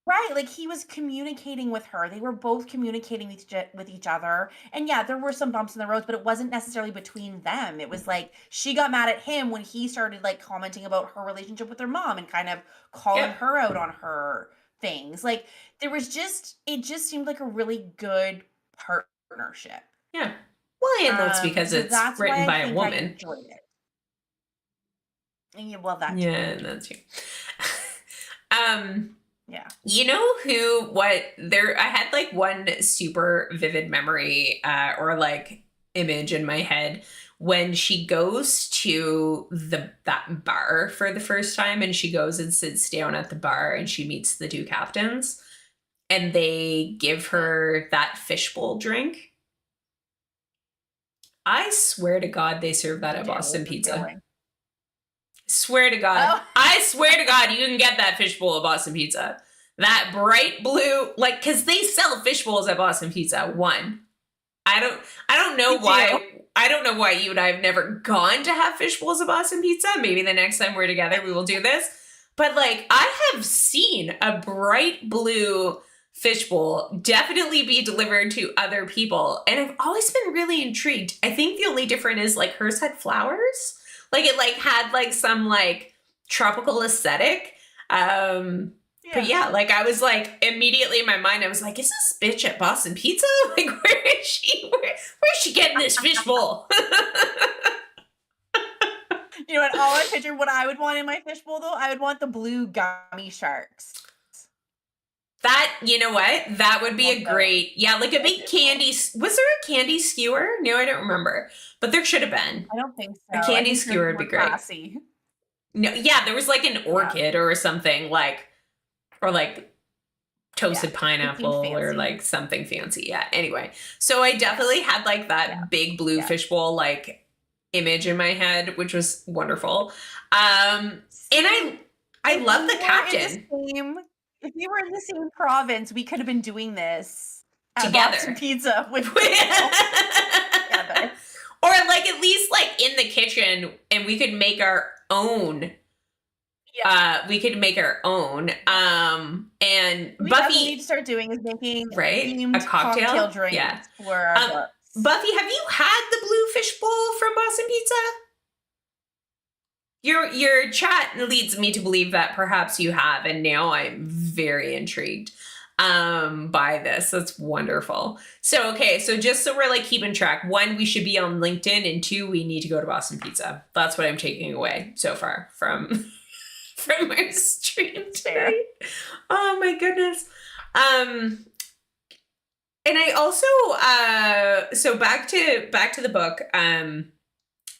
right. Like, he was communicating with her. They were both communicating with each other. And yeah, there were some bumps in the road, but it wasn't necessarily between them. It was like she got mad at him when he started, like, commenting about her relationship with her mom and kind of calling Yep. her out on her things. Like, there was just, it just seemed like a really good partnership. Yeah. Well, and that's because So it's that's written why I by a think I woman. enjoyed it. And yeah, well, that Yeah, too. and that's you. um, Yeah. you know what there I had like one super vivid memory or like image in my head when she goes to that bar for the first time and she goes and sits down at the bar and she meets the two captains and they give her that fishbowl drink. I swear to God they serve that They at do Boston with the Pizza. filling. Swear to God. Oh, I swear to God, you can get that fishbowl at Boston Pizza. That bright blue, like, because they sell fish bowls at Boston Pizza. One, I don't know me too. why. I don't know why you and I have never gone to have fish bowls at Boston Pizza. Maybe the next time we're together, we will do this. But like, I have seen a bright blue fishbowl definitely be delivered to other people, and I've always been really intrigued. I think the only difference is like hers had flowers, like it like had like some like tropical aesthetic. But Yeah. yeah, like I was like immediately in my mind, I was like, is this bitch at Boston Pizza? Like, where is she? Where's she getting this fishbowl? You know what? All I picture what I would want in my fishbowl, though, I would want the blue gummy sharks. That, you know what? That would be a Want those great, yeah, like a in my big fishbowl. candy. Was there a candy skewer? No, I don't remember. But there should have been. I don't think A so. I candy think they're skewer would more be great. classy. No, yeah, there was like an Yeah. orchid or something like, or like toasted Yeah. pineapple or fancy. like something fancy. Yeah. Anyway, so I definitely had like that Yeah. big blue Yeah. fishbowl like image in my head, which was wonderful. And I If love we the were in captain if we were in the same province, we could have been doing this at Boston together. Pizza with Or together. like at least like in the kitchen and we could make our own. We could make our own. And We Buffy need to start doing is making right? themed A cocktail drinks yeah. for our books. Buffy, have you had the blue fish bowl from Boston Pizza? Your chat leads me to believe that perhaps you have, and now I'm very intrigued by this. That's wonderful. So okay, so just so we're like keeping track, one, we should be on LinkedIn, and two, we need to go to Boston Pizza. That's what I'm taking away so far from from our stream Fair. today. Oh my goodness. And I also so back to the book,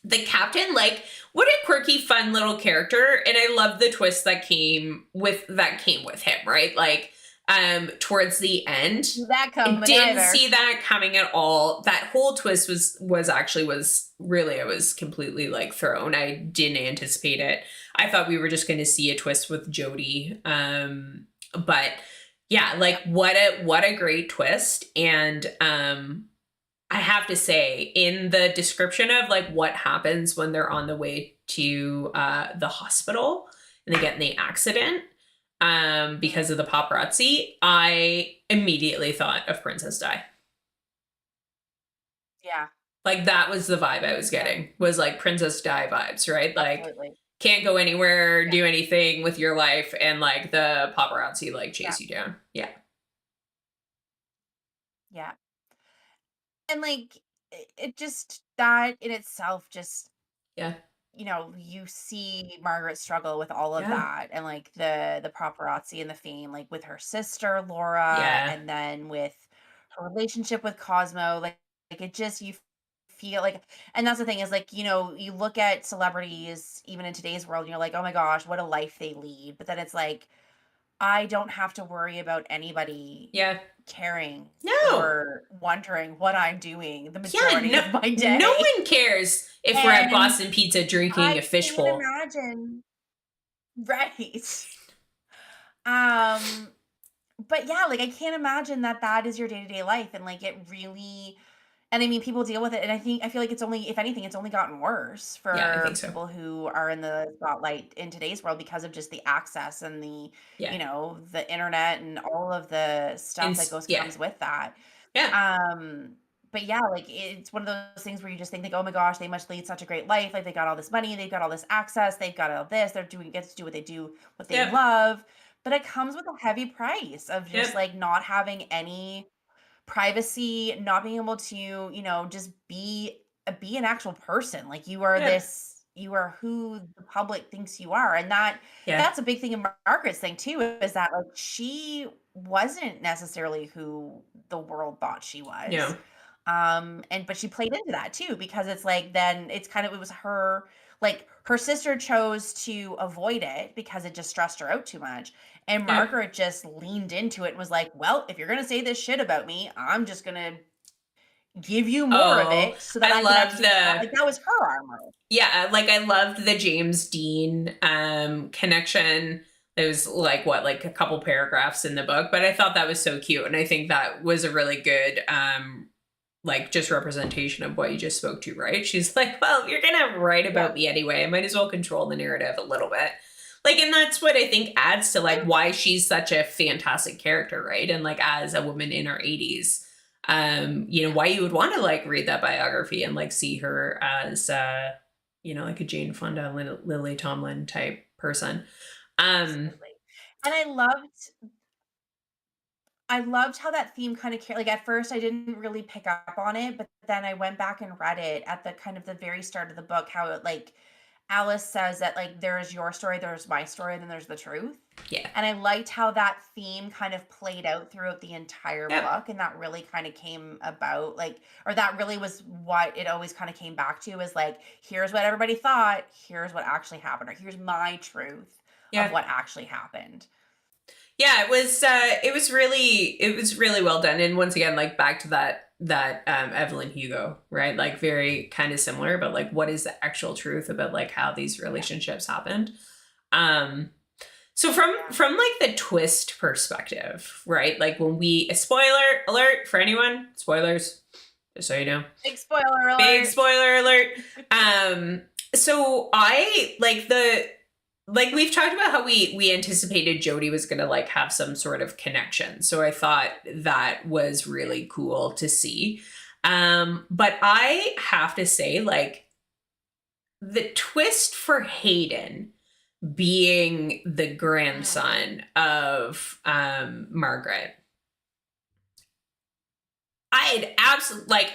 the captain, like, what a quirky, fun little character, and I love the twist that came with him, right? Like, towards the end, That I coming didn't either. see that coming at all. That whole twist was really, I was completely like thrown. I didn't anticipate it. I thought we were just going to see a twist with Jody, but Yeah, like what a great twist. And I have to say, in the description of like what happens when they're on the way to the hospital and they get in the accident because of the paparazzi, I immediately thought of Princess Di. Yeah. Like that was the vibe I was Yeah. getting, was like Princess Di vibes, right? Like Absolutely. can't go anywhere, Yeah. do anything with your life, and like the paparazzi like Yeah. chase you down. Yeah. Yeah. And like it just, that in itself just, Yeah. you know, you see Margaret struggle with all of Yeah. that, and like the paparazzi and the fame, like with her sister Laura, Yeah. and then with her relationship with Cosmo, like it just, you feel like, and that's the thing is like, you know, you look at celebrities even in today's world and you're like, oh my gosh, what a life they lead. But then it's like, I don't have to worry about anybody Yeah. caring No. or wondering what I'm doing the Yeah, majority no, of my no day. one cares if we're at And Boston Pizza drinking I a can't fishbowl. imagine. Right. Um, but yeah, like I can't imagine that that is your day-to-day life, and like it really, and I mean people deal with it, and I feel like it's only, if anything, it's only gotten worse Yeah, I think for so. people who are in the spotlight in today's world because of just the access and the, Yeah. you know, the internet and all of the And stuff that goes yeah. comes with that. Yeah. Um, but yeah, like it's one of those things where you just think like, oh my gosh, they must lead such a great life. Like they got all this money, they've got all this access, they've got all this, they're doing, get to do what they do, what they Yep. love. But it comes with a heavy price of just Yep. like not having any privacy, not being able to, you know, just be an actual person. Like you are Yep. this, you are who the public thinks you are. And that Yeah. that's a big thing in Margaret's thing too, is that like she wasn't necessarily who the world thought she was. No. And but she played into that too, because it's like then it's kind of, it was her, like her sister chose to avoid it because it just stressed her out too much. And Yep. Margaret just leaned into it and was like, well, if you're gonna say this shit about me, I'm just gonna give you more of Oh, it so that I I can love actually the like that was her armor. yeah, like I loved the James Dean connection. It was like what, like a couple paragraphs in the book, but I thought that was so cute, and I think that was a really good like just representation of what you just spoke to, right? She's like, well, you're gonna write Yeah. about me anyway. I might as well control the narrative a little bit. Like, and that's what I think adds to like And why she's such a fantastic character, right? And like as a woman in her 80s, you know, why you would want to like read that biography and like see her as you know, like a Jane Fonda, Lily Tomlin type person. Um, absolutely. And I loved how that theme kind of like at first I didn't really pick up on it, but then I went back and read it at the kind of the very start of the book, how it like Alice says that like there's your story, there's my story, and then there's the truth. yeah. And I liked how that theme kind of played out throughout the entire Yep. book, and that really kind of came about like, or that really was what it always kind of came back to, is like, here's what everybody thought, here's what actually happened, or here's my truth of Yeah. what actually happened. Yeah, it was really well done. And once again, like back to that Evelyn Hugo, right? Like very kind of similar, but like what is the actual truth about like how these Yeah. relationships happened? Um so Yeah. from like the twist perspective, right? Like when we, a spoiler alert for anyone, spoilers, just so you know. Big spoiler Big alert. spoiler alert. So I like the, like we've talked about how we anticipated Jodie was going to like have some sort of connection. So I thought that was really cool to see. But I have to say, like, the twist for Hayden being the grandson of Margaret, I had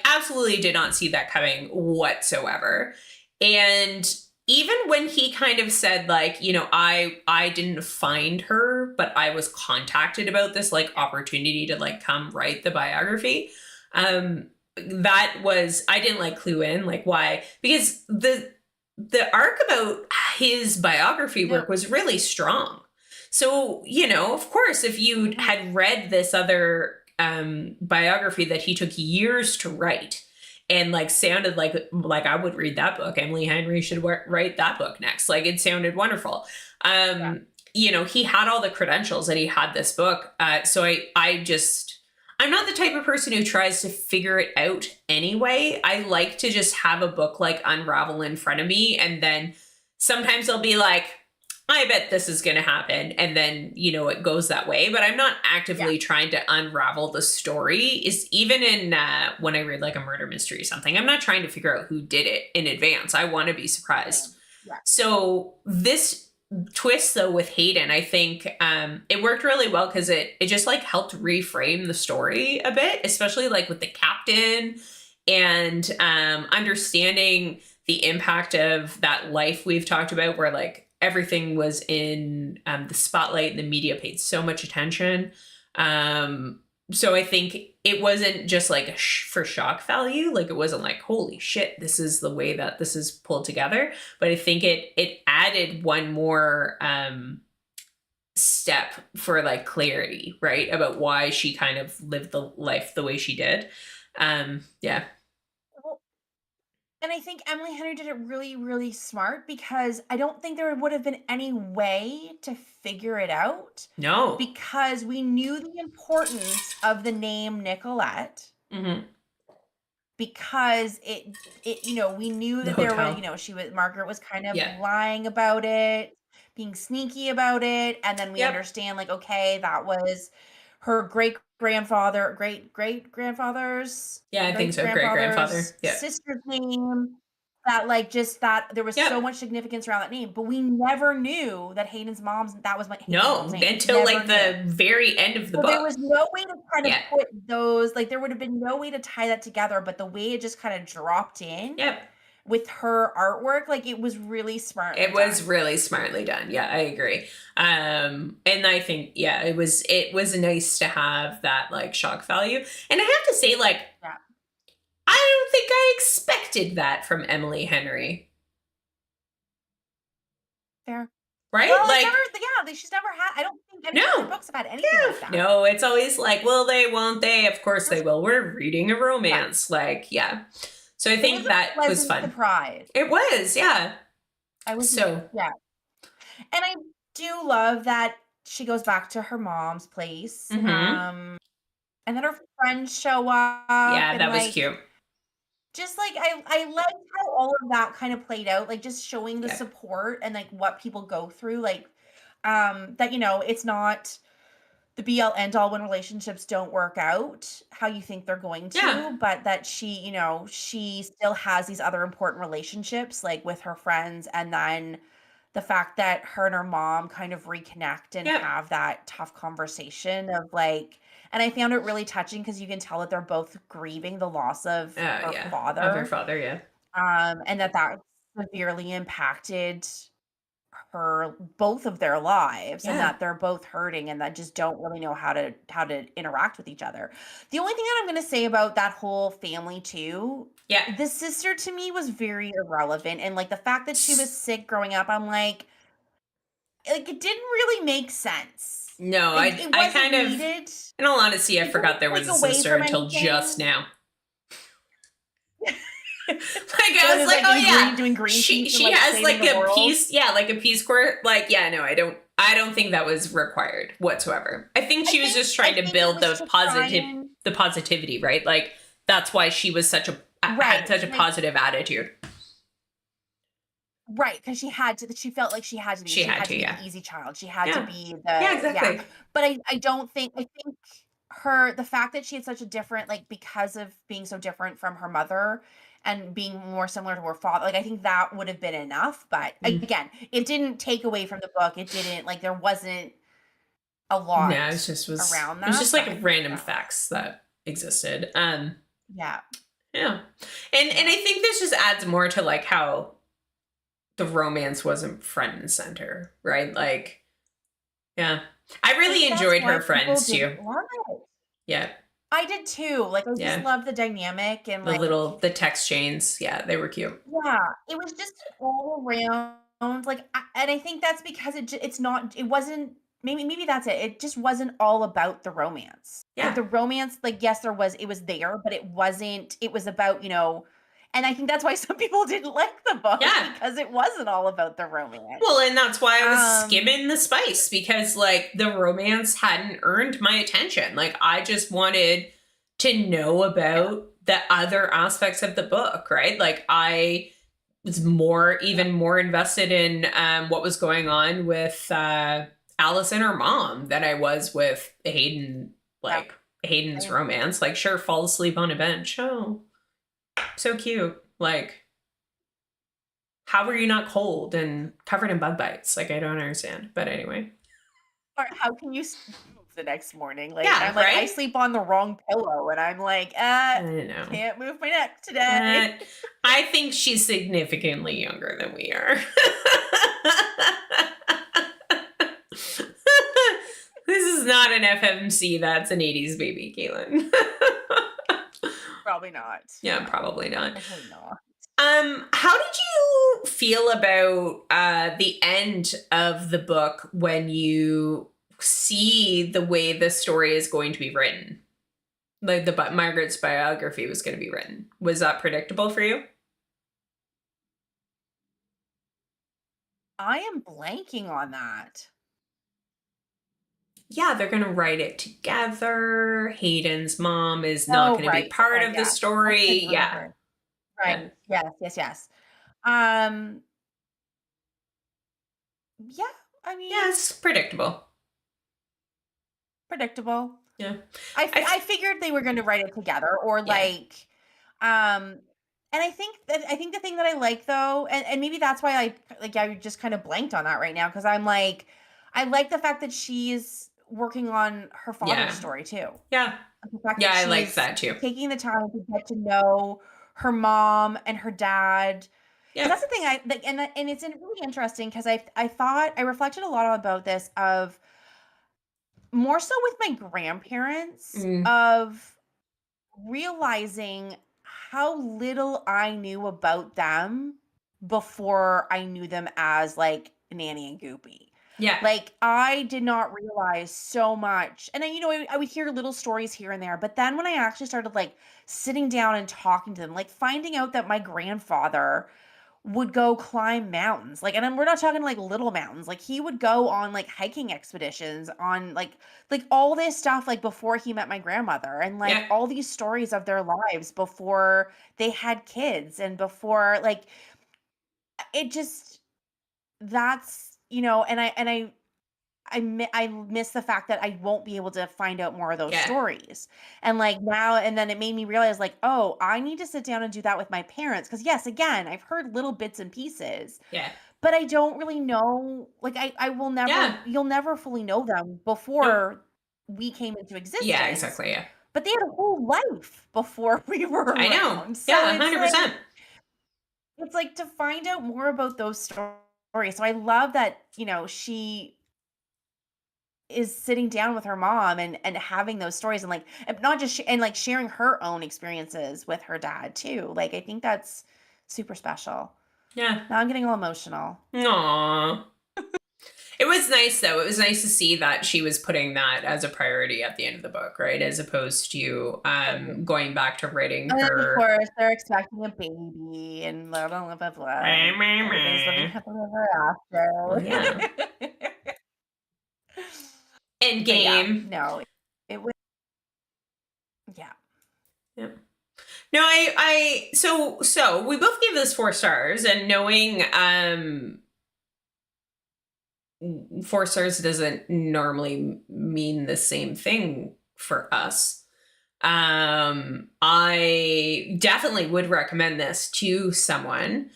absolutely did not see that coming whatsoever. And even when he kind of said like, you know, I didn't find her, but I was contacted about this like opportunity to like come write the biography. That was, I didn't like clue in like why, because the arc about his biography No. work was really strong. So, you know, of course, if you had read this other biography that he took years to write and like sounded like I would read that book, Emily Henry should write that book next. Like it sounded wonderful. Yeah. he had all the credentials and he had this book. So I'm not the type of person who tries to figure it out anyway. I like to just have a book like unravel in front of me. And then sometimes I'll be like, I bet this is going to happen. And then, it goes that way. But I'm not actively trying to unravel the story. Is even in when I read like a murder mystery or something, I'm not trying to figure out who did it in advance. I want to be surprised. Yeah. So this twist though with Hayden, I think it worked really well because it just like helped reframe the story a bit, especially like with the captain and understanding the impact of that life we've talked about where like everything was in the spotlight and the media paid so much attention. So I think it wasn't just like for shock value. Like it wasn't like, holy shit, this is the way that this is pulled together. But I think it added one more step for like clarity, right? About why she kind of lived the life the way she did. Yeah. Well, and I think Emily Henry did it really, really smart because I don't think there would have been any way to figure it out No. because we knew the importance of the name Nicolette Mm-hmm. because we knew that there was, Margaret was kind of lying about it, being sneaky about it. And then we understand like, okay, that was her great-grandfather's I think so. Great-grandfather. Yeah. sister's name. That like just that there was so much significance around that name, but we never knew that Hayden's mom's Hayden's mom's name. Until like the very end of the book. There was no way to kind of put those, like there would have been no way to tie that together, but the way it just kind of dropped in with her artwork, like it was really smart. It was really smartly done. Yeah, I agree. And I think, it was nice to have that like shock value. And I have to say, like, I don't think I expected that from Emily Henry. Fair. Right? Well, like, she's never had, I don't think any of her books have had anything like that. No, it's always like, will they, won't they? Of course they will. We're reading a romance. Like, So I think that was fun. Surprise. It was, I was And I do love that she goes back to her mom's place. Mm-hmm. And then her friends show up. Yeah, that was cute. Just like I liked how all of that kind of played out, like just showing the support and like what people go through, like that it's not the be all end all when relationships don't work out how you think they're going to, but that she still has these other important relationships like with her friends, and then the fact that her and her mom kind of reconnect and have that tough conversation of like. And I found it really touching because you can tell that they're both grieving the loss of her father. Of her father, and that severely impacted both of their lives, and that they're both hurting and that just don't really know how to interact with each other. The only thing that I'm going to say about that whole family too, the sister to me was very irrelevant, and like the fact that she was sick growing up, I'm like it didn't really make sense. No, I kind of, in all honesty, I forgot there was a sister until just now. Like I was like, oh doing green she has like a Peace, like a Peace Corps. Like, no, I don't think that was required whatsoever. I think she was just trying to build the positivity, right? Like that's why she was had such a positive attitude. Right, because she felt like she had to be. She had to be the easy child. She had to be the exactly. But I think the fact that she had such a different, like because of being so different from her mother and being more similar to her father, like I think that would have been enough. But again, it didn't take away from the book. It didn't like there wasn't a lot. No, it just was around that. It was just like random facts that existed. And I think this just adds more to like how the romance wasn't front and center, right? Like, I really enjoyed her friends too. Yeah. I did too. Like, I just loved the dynamic and like the text chains. Yeah, they were cute. Yeah, it was just all around. Like, and I think that's because it wasn't. Maybe that's it. It just wasn't all about the romance. Yeah, like, the romance. Like, yes, it was there, but it wasn't. It was about And I think that's why some people didn't like the book Yeah. because it wasn't all about the romance. Well, and that's why I was Um, skimming the spice because like the romance hadn't earned my attention. Like I just wanted to know yeah, about the other aspects of the book, right? Like I was more yeah, even more invested in what was going on with Alice and her mom than I was with Hayden, yeah. like Hayden's Same. romance. Like sure, fall asleep on a bench. Oh, so cute. Like how were you not cold and covered in bug bites? Like I don't understand. But anyway. Or how can you move the next morning? Like, Yeah, I'm like, I right? sleep on the wrong pillow, and I'm like, I don't know. can't move my neck Uh, today. I think she's significantly younger than we are. This is not an FMC. That's an 80s baby, Caitlin. Probably not. Yeah, No, probably not. probably not. How did you feel about the end of the book when you see the way the story is going to be written? Like Margaret's biography was going to be written. Was that predictable for you? I am blanking on that. Yeah, they're going to write it together. Hayden's mom is not Oh, going to be right. part Okay, of the yeah. I story. couldn't Yeah. remember. Yeah. Right. Yes, yes, yes. Um, yeah, I Yeah, mean, it's predictable. predictable. Yeah. I I figured they were going to write it together, or yeah. like, um, and I think the thing that I like though, and maybe that's why I just kind of blanked on that right now because I'm like, I like the fact that she's working on her father's Yeah. story too. Yeah. The fact Yeah, that I liked she's that too. taking the time to get to know her mom and her dad. Because Yeah. that's the thing I like, and it's really interesting because I thought I reflected a lot about this of more so with my grandparents Mm, of realizing how little I knew about them before I knew them as like Nanny and Goopy. yeah. Like I did not realize so much. And then I would hear little stories here and there, but then when I actually started like sitting down and talking to them, like finding out that my grandfather would go climb mountains. Like, and we're not talking like little mountains. Like he would go on like hiking expeditions on like all this stuff like before he met my grandmother and like Yeah. all these stories of their lives before they had kids and before like it just that's I miss the fact that I won't be able to find out more of those Yeah. stories. And like now and then it made me realize like, oh, I need to sit down and do that with my parents. Cause yes, again, I've heard little bits and pieces, Yeah. but I don't really know. Like I will Yeah. never, you'll never fully know them Nope. before we came into Yeah, existence. exactly. Yeah. But they had a whole life before we were I know. around. So Yeah, 100%. it's like to find out more about those stories. So I love that, she is sitting down with her mom and having those stories and like and not just and like sharing her own experiences with her dad too. Like I think that's super special. Yeah. Now I'm getting all emotional. Aww. It was nice though. It was nice to see that she was putting that as a priority at the end of the book, right? As opposed to Totally. going back to writing And then of her. course they're expecting a baby and blah blah blah blah blah and everybody's living happily ever Well, yeah. after. End But yeah, game. no, it was yeah. Yeah. No, so we both gave this 4 stars, and knowing 4 stars doesn't normally mean the same thing for us. I definitely would recommend this to someone,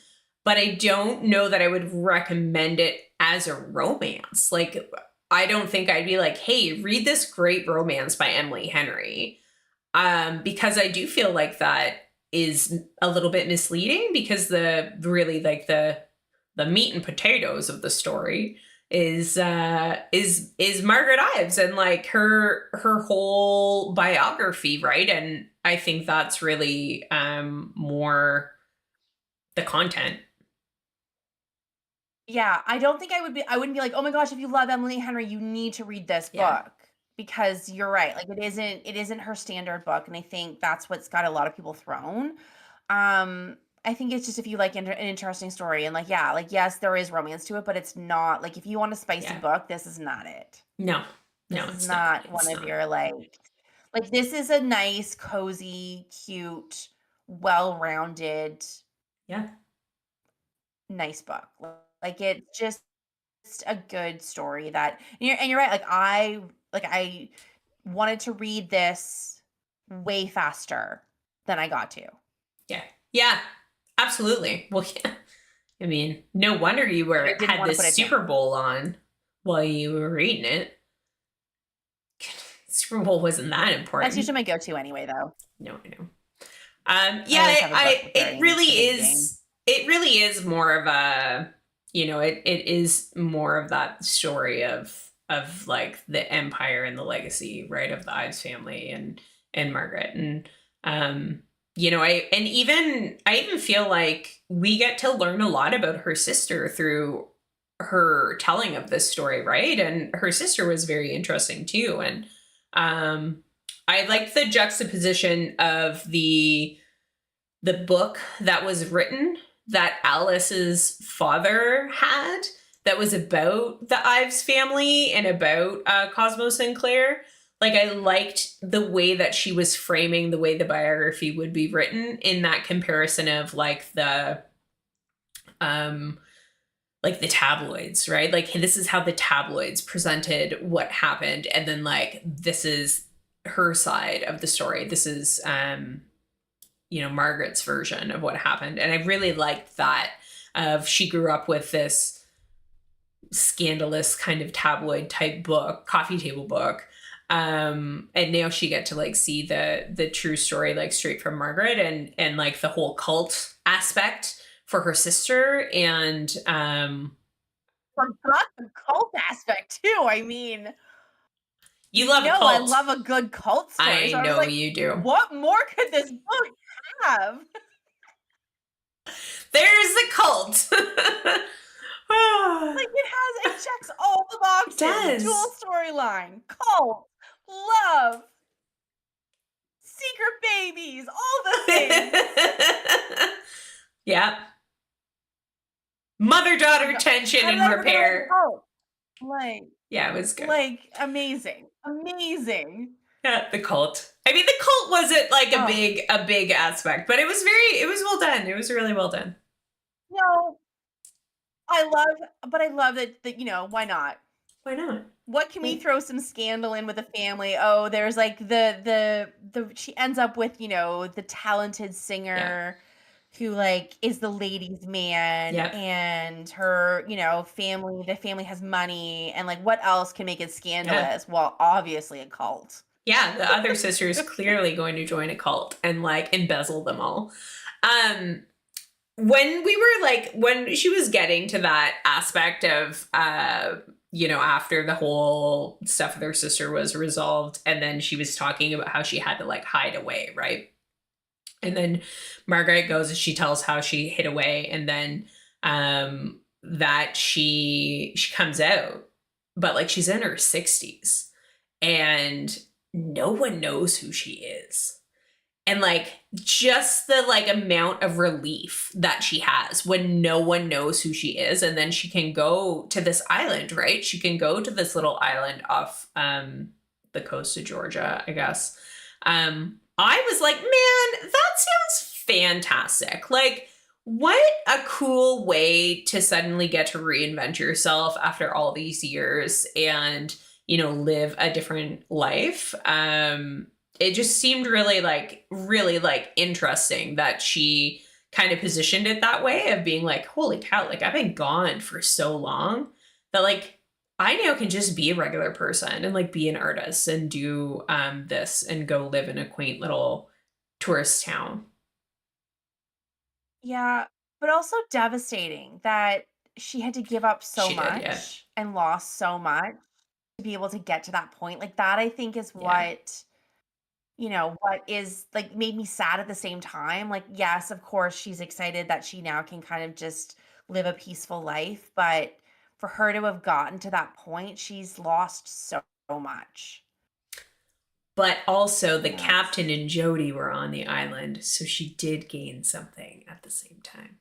but I don't know that I would recommend it as a romance. Like, I don't think I'd be like, hey, read this great romance by Emily Henry. Because I do feel like that is a little bit misleading because the really like the meat and potatoes of the story is Margaret Ives and like her whole biography, right? And I think that's really more the content. Yeah, I don't think I wouldn't be like, "Oh my gosh, if you love Emily Henry, you need to read this Yeah. book." Because you're right, like it isn't her standard book, and I think that's what's got a lot of people thrown. Um, I think it's just if you like an interesting story and like, yeah, like, yes, there is romance to it, but it's not like if you want a spicy Yeah. book, this is not it. No. This No, is it's not. not one It's of not. your like this is a nice, cozy, cute, well-rounded, Yeah. nice book. Like it's just a good story that and you're right, like I wanted to read this way faster than I got to. Yeah. Yeah. Absolutely. Well, yeah. I mean, no wonder you But I were didn't had want to this put it Super down. Bowl on while you were reading it. Super Bowl wasn't that That's important. usually my go-to anyway, though. No, I know. I Yeah, always have a book it during really the big game. is. It really is more of a, it is more of that story of like the empire and the legacy, right, of the Ives family and Margaret, and I even feel like we get to learn a lot about her sister through her telling of this story, right? And her sister was very interesting too, and um, I like the juxtaposition of the book that was written that Alice's father had that was about the Ives family and about Cosmo Sinclair. Like, I liked the way that she was framing the way the biography would be written in that comparison of um like the tabloids, right? Like, hey, this is how the tabloids presented what happened, and then like this is her side of the story. This is Margaret's version of what happened. And I really liked that of she grew up with this scandalous kind of tabloid type book, coffee table book. And now she get to like see the true story like straight from Margaret and like the whole cult aspect for her sister and Forgot the cult aspect too. I mean, you love a I cult. love a good cult story. I So I was know like, you do. what more could this book have? There's the cult. Like it checks all the It boxes. Dual does. storyline, cult, love, secret babies, all the things. Yeah. Mother daughter tension How did and I forget about the repair. cult? Like, Yeah, it was good. amazing, amazing. Yeah, the cult. I mean, the cult wasn't like Oh, a big aspect, but it was well done. It was really well done. no, I love that why not? Why not? What can we Like, throw some scandal in with the family? Oh, there's like the she ends up with, the talented yeah, singer who like is the ladies' man yeah, and her, family, the family has money and like what else can make it yeah, scandalous? Well, obviously a cult. yeah. The other sister is clearly going to join a cult and like embezzle them all. Um, when she was getting to that aspect of after the whole stuff with her sister was resolved, and then she was talking about how she had to like hide away, right? And then Margaret goes and she tells how she hid away, and then that she comes out, but like she's in her 60s and no one knows who she is. And like just the like amount of relief that she has when no one knows who she is, and then she can go to this island, right? She can go to this little island off the coast of Georgia, I guess. I was like, man, that sounds fantastic. Like, what a cool way to suddenly get to reinvent yourself after all these years and, live a different life. It just seemed really like interesting that she kind of positioned it that way of being like, holy cow, like I've been gone for so long that like I now can just be a regular person and like be an artist and do this and go live in a quaint little tourist town. Yeah, but also devastating that she had to give up so She did, yeah. much and lost so much to be able to get to that point. Like that I think is Yeah. what is like made me sad at the same time. Like yes, of course she's excited that she now can kind of just live a peaceful life, but for her to have gotten to that point, she's lost so much. but also the Yes. captain and Jody were on the island, so she did gain something at the same time.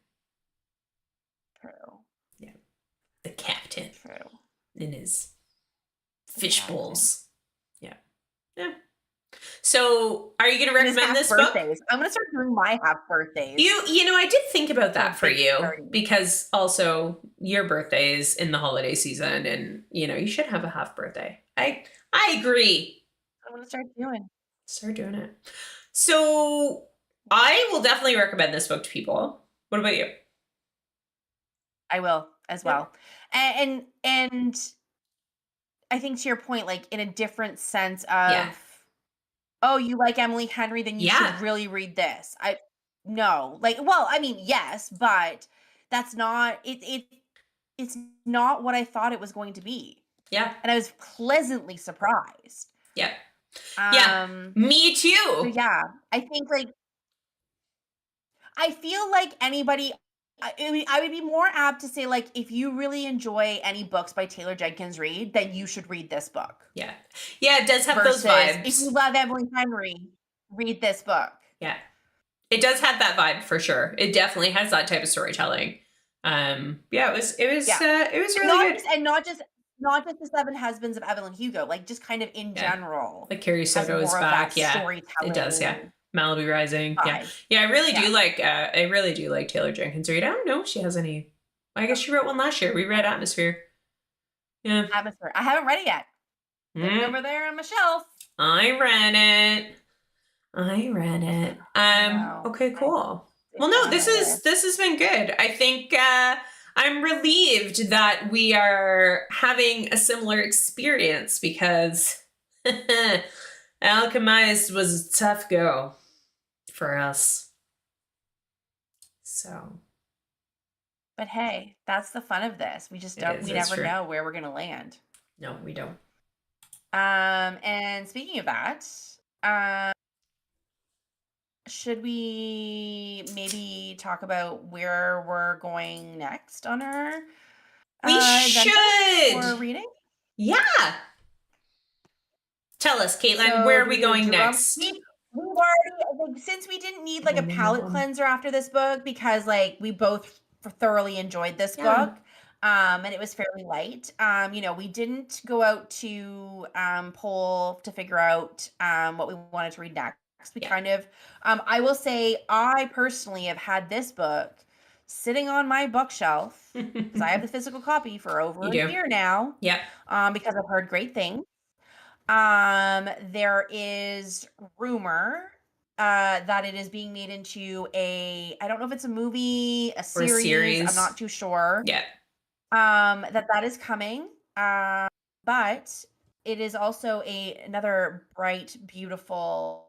True. Yeah. The captain True. in his The fish captain. bowls. Yeah. Yeah. So, are you going to And his recommend half this book? birthdays. I'm gonna start doing my half birthdays. You know, I did think about that For for big you parties. because also your birthday is in the holiday season, and you know you should have a half birthday. I agree. I'm gonna start doing. Start doing it. So I will definitely recommend this book to people. What about you? I will as Yeah. well. And I think to your point, like in a different sense of, Yeah. oh, you like Emily Henry, then you Yeah. should really read this. No, like, well, I mean, yes, but that's not it's not what I thought it was going to be. Yeah. And I was pleasantly surprised. Yeah. Yeah. Me So too. yeah, I think like I feel like anybody I would be more apt to say like if you really enjoy any books by Taylor Jenkins Reid, then you should read this book. Yeah. Yeah, it does have Versus those vibes. if you love Emily Henry, read this book. Yeah. It does have that vibe for sure. It definitely has that type of storytelling. Yeah, it was really good. And not just the Seven Husbands of Evelyn Hugo, like just kind of in general. Like Carrie has Soto is more of back. that Yeah. storytelling It does, yeah. Malibu Rising. Yeah. vibe. Yeah, I really do Yeah. I really do like Taylor Jenkins Reid. I don't know if she has any. I guess she wrote one last year. We read Atmosphere. Yeah. Atmosphere. I haven't read it yet. It's over there on my shelf. I read it. know. Okay, cool. Well, no, this has been good. I think I'm relieved that we are having a similar experience because Alchemized was a tough go for us. So, but hey, that's the fun of this. We just don't. We never know where we're gonna land. No, we don't. And speaking of that, should we maybe talk about where we're going next on our? We should. For reading. Yeah. Tell us, Caitlin, where are we going next? We've already, like, since we didn't need like a palate cleanser after this book because like we both thoroughly enjoyed this book. And it was fairly light. You know, we didn't go out to poll to figure out what we wanted to read next. We kind of I will say I personally have had this book sitting on my bookshelf because I have the physical copy for over a year now. Yeah. Because I've heard great things. There is rumor that it is being made into I don't know if it's a movie, a series. I'm not too sure. Yeah. That is coming. But it is also another bright, beautiful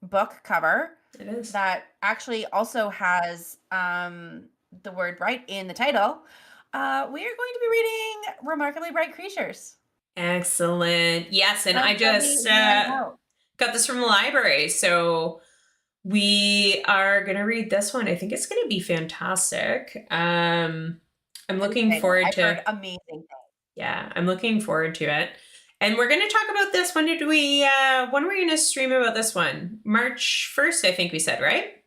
book cover. It is. That actually also has the word bright in the title. We are going to be reading Remarkably Bright Creatures. Excellent. Yes, and I just got this from the library, so we are going to read this one. I think it's going to be fantastic. I'm looking forward to heard amazing things. Yeah, I'm looking forward to it. And we're going to talk about this. When were we going to stream about this one? March 1st, I think we said, right?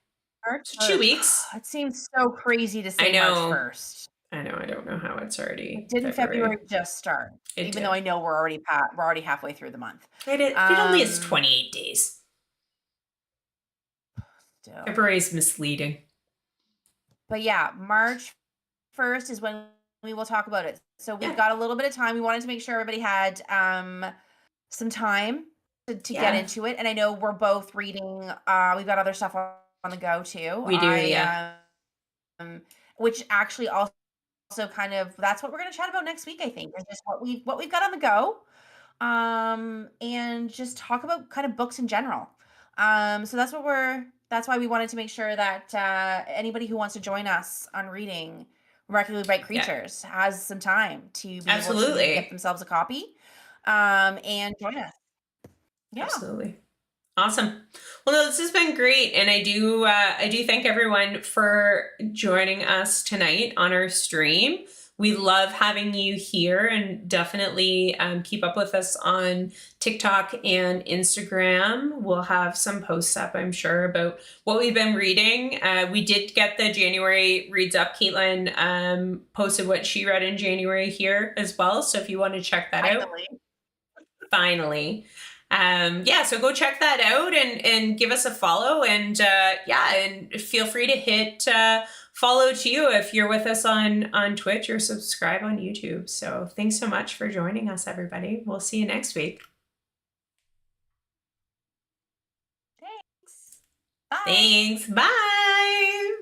So 2 weeks. It seems so crazy to say March 1st. I know. I don't know how it's already. Didn't February just start? Even though I know we're already halfway through the month. It only is 28 days. Still. February is misleading. But yeah, March 1st is when we will talk about it. So we've got a little bit of time. We wanted to make sure everybody had some time to get into it. And I know we're both reading. We've got other stuff on the go too. We do, which actually also kind of that's what we're going to chat about next week. I think is just what we've got on the go, and just talk about kind of books in general. So that's why we wanted to make sure that anybody who wants to join us on reading Remarkably Bright Creatures has some time to be able to get themselves a copy, and join us. Yeah, absolutely. Awesome. Well, no, this has been great, and I do thank everyone for joining us tonight on our stream. We love having you here, and definitely keep up with us on TikTok and Instagram. We'll have some posts up, I'm sure, about what we've been reading. We did get the January Reads Up. Caitlin posted what she read in January here as well. So if you want to check that out. Finally. Yeah, so go check that out and give us a follow, and and feel free to hit follow too if you're with us on Twitch, or subscribe on YouTube. So thanks so much for joining us, everybody. We'll see you next week. Thanks. Bye. Thanks. Bye.